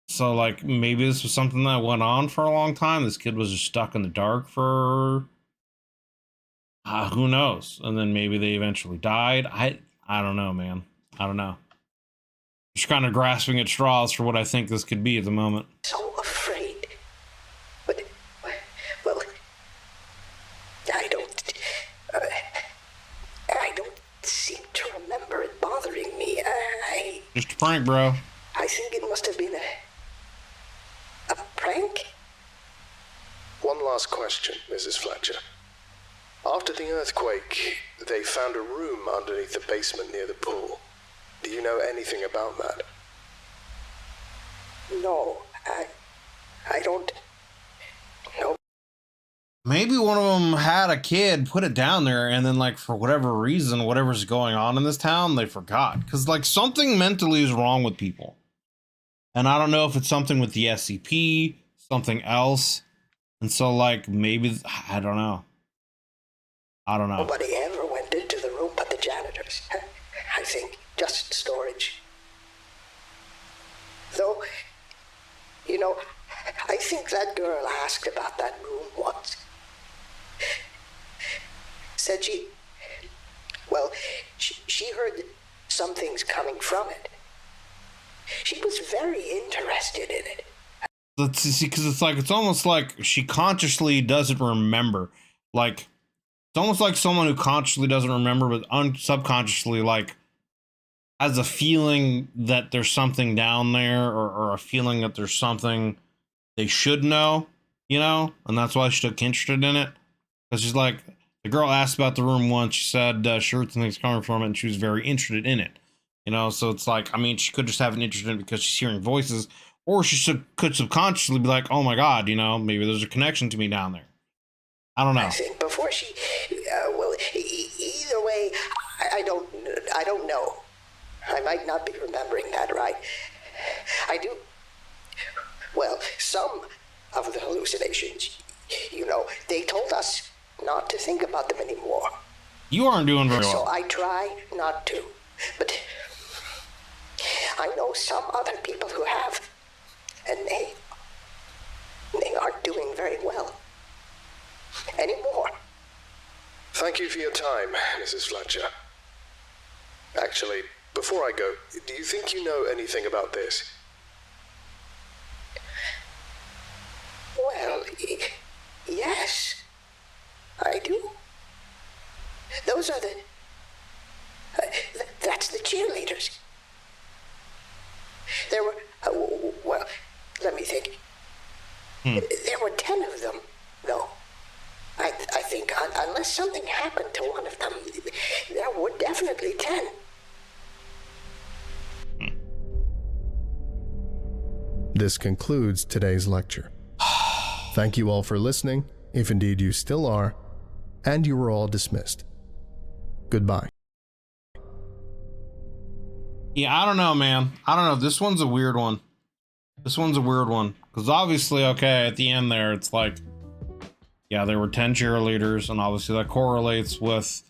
So, like, maybe this was something that went on for a long time. This kid was just stuck in the dark for... who knows? And then maybe they eventually died. I don't know, man. I don't know. Just kind of grasping at straws for what I think this could be at the moment. So afraid. But, well, I don't seem to remember it bothering me. Just a prank, bro. I think it must have been a prank? One last question, Mrs. Fletcher. After the earthquake, they found a room underneath the basement near the pool. Do you know anything about that? No, I don't know. Maybe one of them had a kid, put it down there, and then, like, for whatever reason, whatever's going on in this town, they forgot. Because, like, something mentally is wrong with people. And I don't know if it's something with the SCP, something else. And so, like, maybe, I don't know. Nobody ever went into the room but the janitors. I think just storage. Though, you know, I think that girl asked about that room once. Said well, she heard some things coming from it. She was very interested in it. Let's see, because it's almost like she consciously doesn't remember. Like, it's almost like someone who consciously doesn't remember, but subconsciously, like, has a feeling that there's something down there, or a feeling that there's something they should know, you know? And that's why she took interested in it. Because she's like, the girl asked about the room once, she said she heard something's coming from it, and she was very interested in it. You know, so it's like, I mean, she could just have an interest in it because she's hearing voices, or she could subconsciously be like, oh my God, you know, maybe there's a connection to me down there. I don't know. I think before she, either way, I don't know. I might not be remembering that right. I do. Well, some of the hallucinations, you know, they told us not to think about them anymore. You aren't doing very well. So I try not to. But I know some other people who have, and they aren't doing very well anymore. Thank you for your time, Mrs. Fletcher. Actually, before I go, do you think you know anything about this? Well, yes, I do. Those are that's the cheerleaders. There were, well, let me think. There were 10 of them, though. I think, unless something happened to one of them, there were definitely 10. This concludes today's lecture. Thank you all for listening, if indeed you still are, and you were all dismissed. Goodbye. Yeah, I don't know, man. I don't know. This one's a weird one. Because obviously, okay, at the end there, it's like, yeah, there were 10 cheerleaders, and obviously that correlates with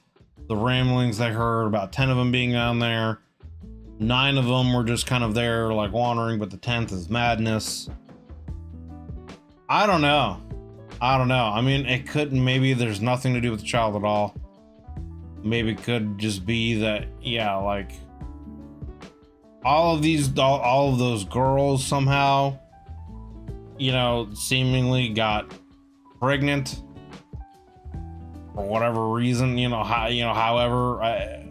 the ramblings they heard, about 10 of them being down there. 9 of them were just kind of there, like, wandering, but the 10th is madness. I don't know. I mean, it could, maybe there's nothing to do with the child at all. Maybe it could just be that, yeah, like, all of those girls somehow, you know, seemingly got pregnant for whatever reason, you know, however, I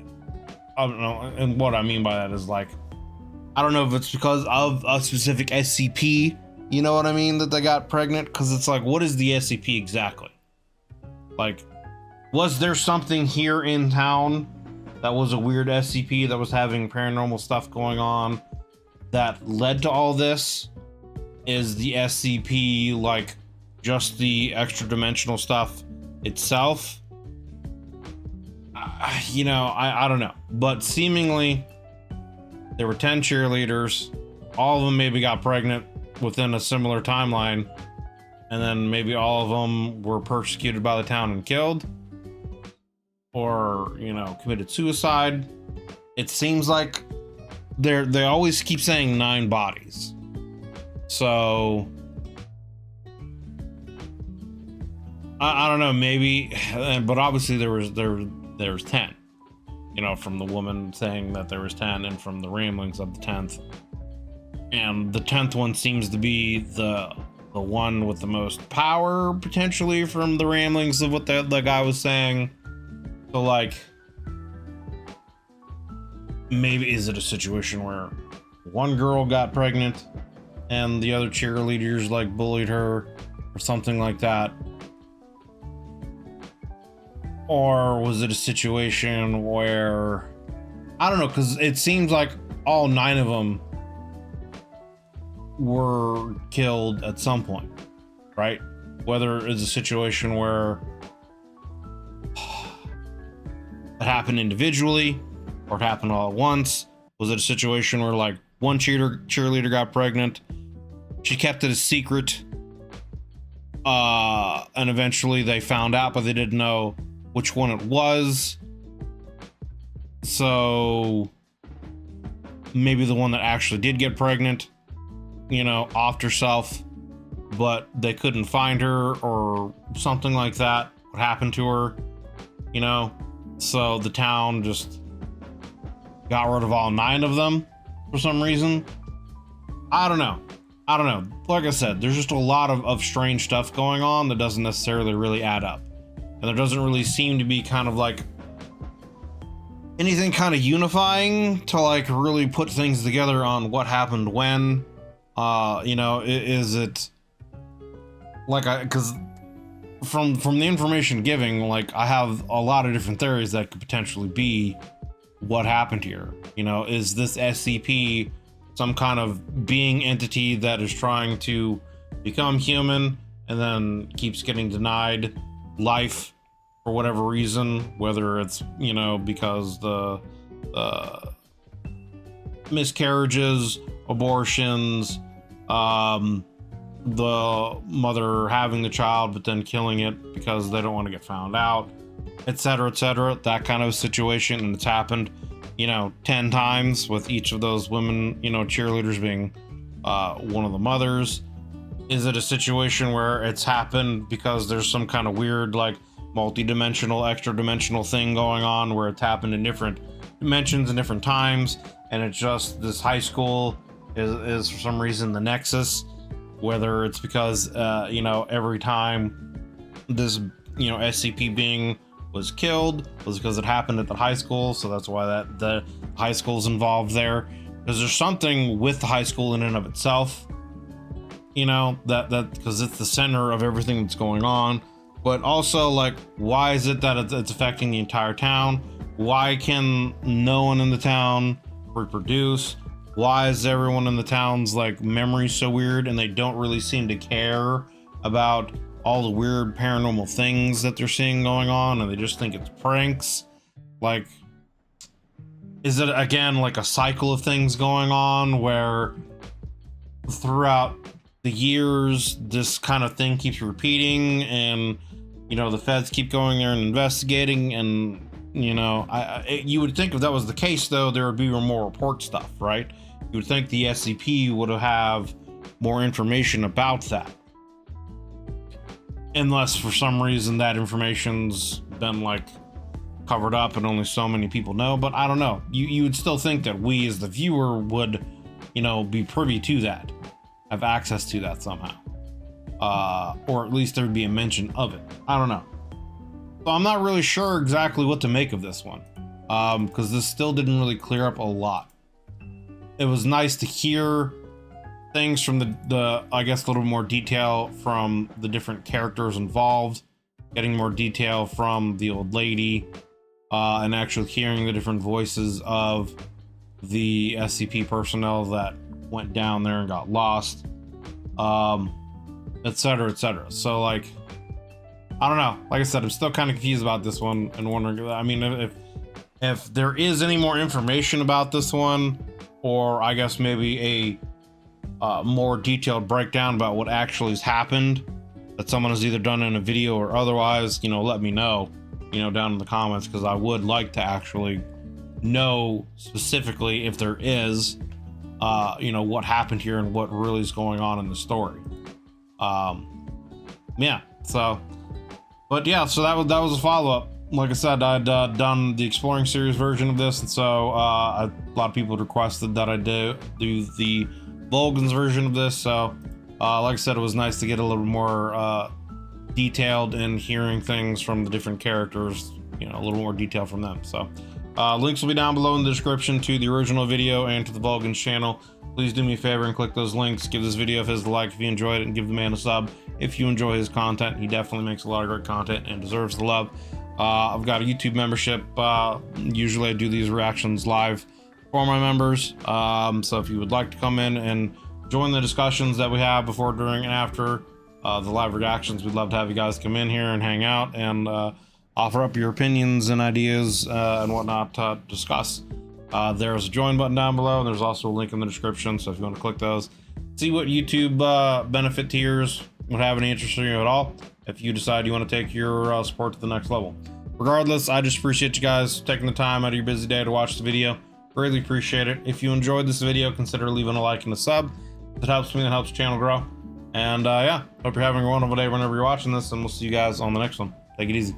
don't know. And what I mean by that is, like, I don't know if it's because of a specific SCP, you know what I mean, that they got pregnant, because it's like, what is the SCP exactly? Like, was there something here in town that was a weird SCP that was having paranormal stuff going on that led to all this? Is the SCP like just the extra dimensional stuff itself? You know, I don't know. But seemingly there were 10 cheerleaders. All of them maybe got pregnant within a similar timeline. And then maybe all of them were persecuted by the town and killed. Or, you know, committed suicide. It seems like they always keep saying 9 bodies. So I don't know, maybe, but obviously there was 10. You know, from the woman saying that there was 10, and from the ramblings of the 10th. And the 10th one seems to be the one with the most power, potentially, from the ramblings of what the guy was saying. So, like, maybe is it a situation where one girl got pregnant and the other cheerleaders, like, bullied her or something like that? Or was it a situation where, I don't know, because it seems like all 9 of them were killed at some point, right? Whether it's a situation where it happened individually or it happened all at once. Was it a situation where, like, one cheerleader got pregnant, she kept it a secret, and eventually they found out, but they didn't know which one it was? So maybe the one that actually did get pregnant, you know, offed herself, but they couldn't find her or something like that. What happened to her, you know? so the town just got rid of all 9 of them for some reason. I don't know. Like I said, there's just a lot of strange stuff going on that doesn't necessarily really add up. And there doesn't really seem to be kind of like anything kind of unifying to like really put things together on what happened when. You know, is it like because from the information giving, like I have a lot of different theories that could potentially be what happened here. You know, is this SCP some kind of being entity that is trying to become human and then keeps getting denied life for whatever reason, whether it's, you know, because the miscarriages, abortions, the mother having the child but then killing it because they don't want to get found out, etc., that kind of situation. And it's happened, you know, 10 times with each of those women, you know, cheerleaders being one of the mothers. Is it a situation where it's happened because there's some kind of weird like multi-dimensional, extra dimensional thing going on where it's happened in different dimensions and different times, and it's just this high school is for some reason the nexus? Whether it's because you know, every time this, you know, SCP being was killed was because it happened at the high school, so that's why that the high school's involved there. Because there's something with the high school in and of itself, you know, that because it's the center of everything that's going on. But also, like, why is it that it's affecting the entire town? Why can no one in the town reproduce? Why is everyone in the town's like memory so weird, and they don't really seem to care about all the weird paranormal things that they're seeing going on, and they just think it's pranks? Like, is it again like a cycle of things going on where throughout the years this kind of thing keeps repeating, and you know, the feds keep going there and investigating, and you know, you would think if that was the case though, there would be more report stuff, right? You would think the SCP would have more information about that, unless for some reason that information's been like covered up and only so many people know. But I don't know, you would still think that we as the viewer would, you know, be privy to that, have access to that somehow, or at least there would be a mention of it. I don't know, so I'm not really sure exactly what to make of this one, because this still didn't really clear up a lot. It was nice to hear things from the I guess a little more detail from the different characters involved, getting more detail from the old lady, and actually hearing the different voices of the SCP personnel that went down there and got lost, etc. So like, I don't know, like I said, I'm still kind of confused about this one and wondering, I mean, if there is any more information about this one, or I guess maybe a more detailed breakdown about what actually has happened that someone has either done in a video or otherwise, you know, let me know, you know, down in the comments, because I would like to actually know specifically if there is, you know, what happened here and what really is going on in the story. Yeah, so, but yeah, so that was a follow-up. Like I said, I'd done the Exploring series version of this, and so a lot of people had requested that I do the Volgun's version of this. So like I said, it was nice to get a little more detailed and hearing things from the different characters, you know, a little more detail from them. So links will be down below in the description to the original video and to the Volgun's channel. Please do me a favor and click those links. Give this video a like if you enjoyed it, and give the man a sub if you enjoy his content. He definitely makes a lot of great content and deserves the love. I've got a YouTube membership. Usually I do these reactions live for my members. So if you would like to come in and join the discussions that we have before, during, and after the live reactions, we'd love to have you guys come in here and hang out and offer up your opinions and ideas and whatnot to discuss. There's a join button down below, and there's also a link in the description. So if you want to click those, see what YouTube benefit tiers would have any interest in you at all, if you decide you want to take your support to the next level. Regardless, I just appreciate you guys taking the time out of your busy day to watch the video. Greatly appreciate it. If you enjoyed this video, consider leaving a like and a sub. That helps me, that helps the channel grow. And yeah, hope you're having a wonderful day whenever you're watching this, and we'll see you guys on the next one. Take it easy.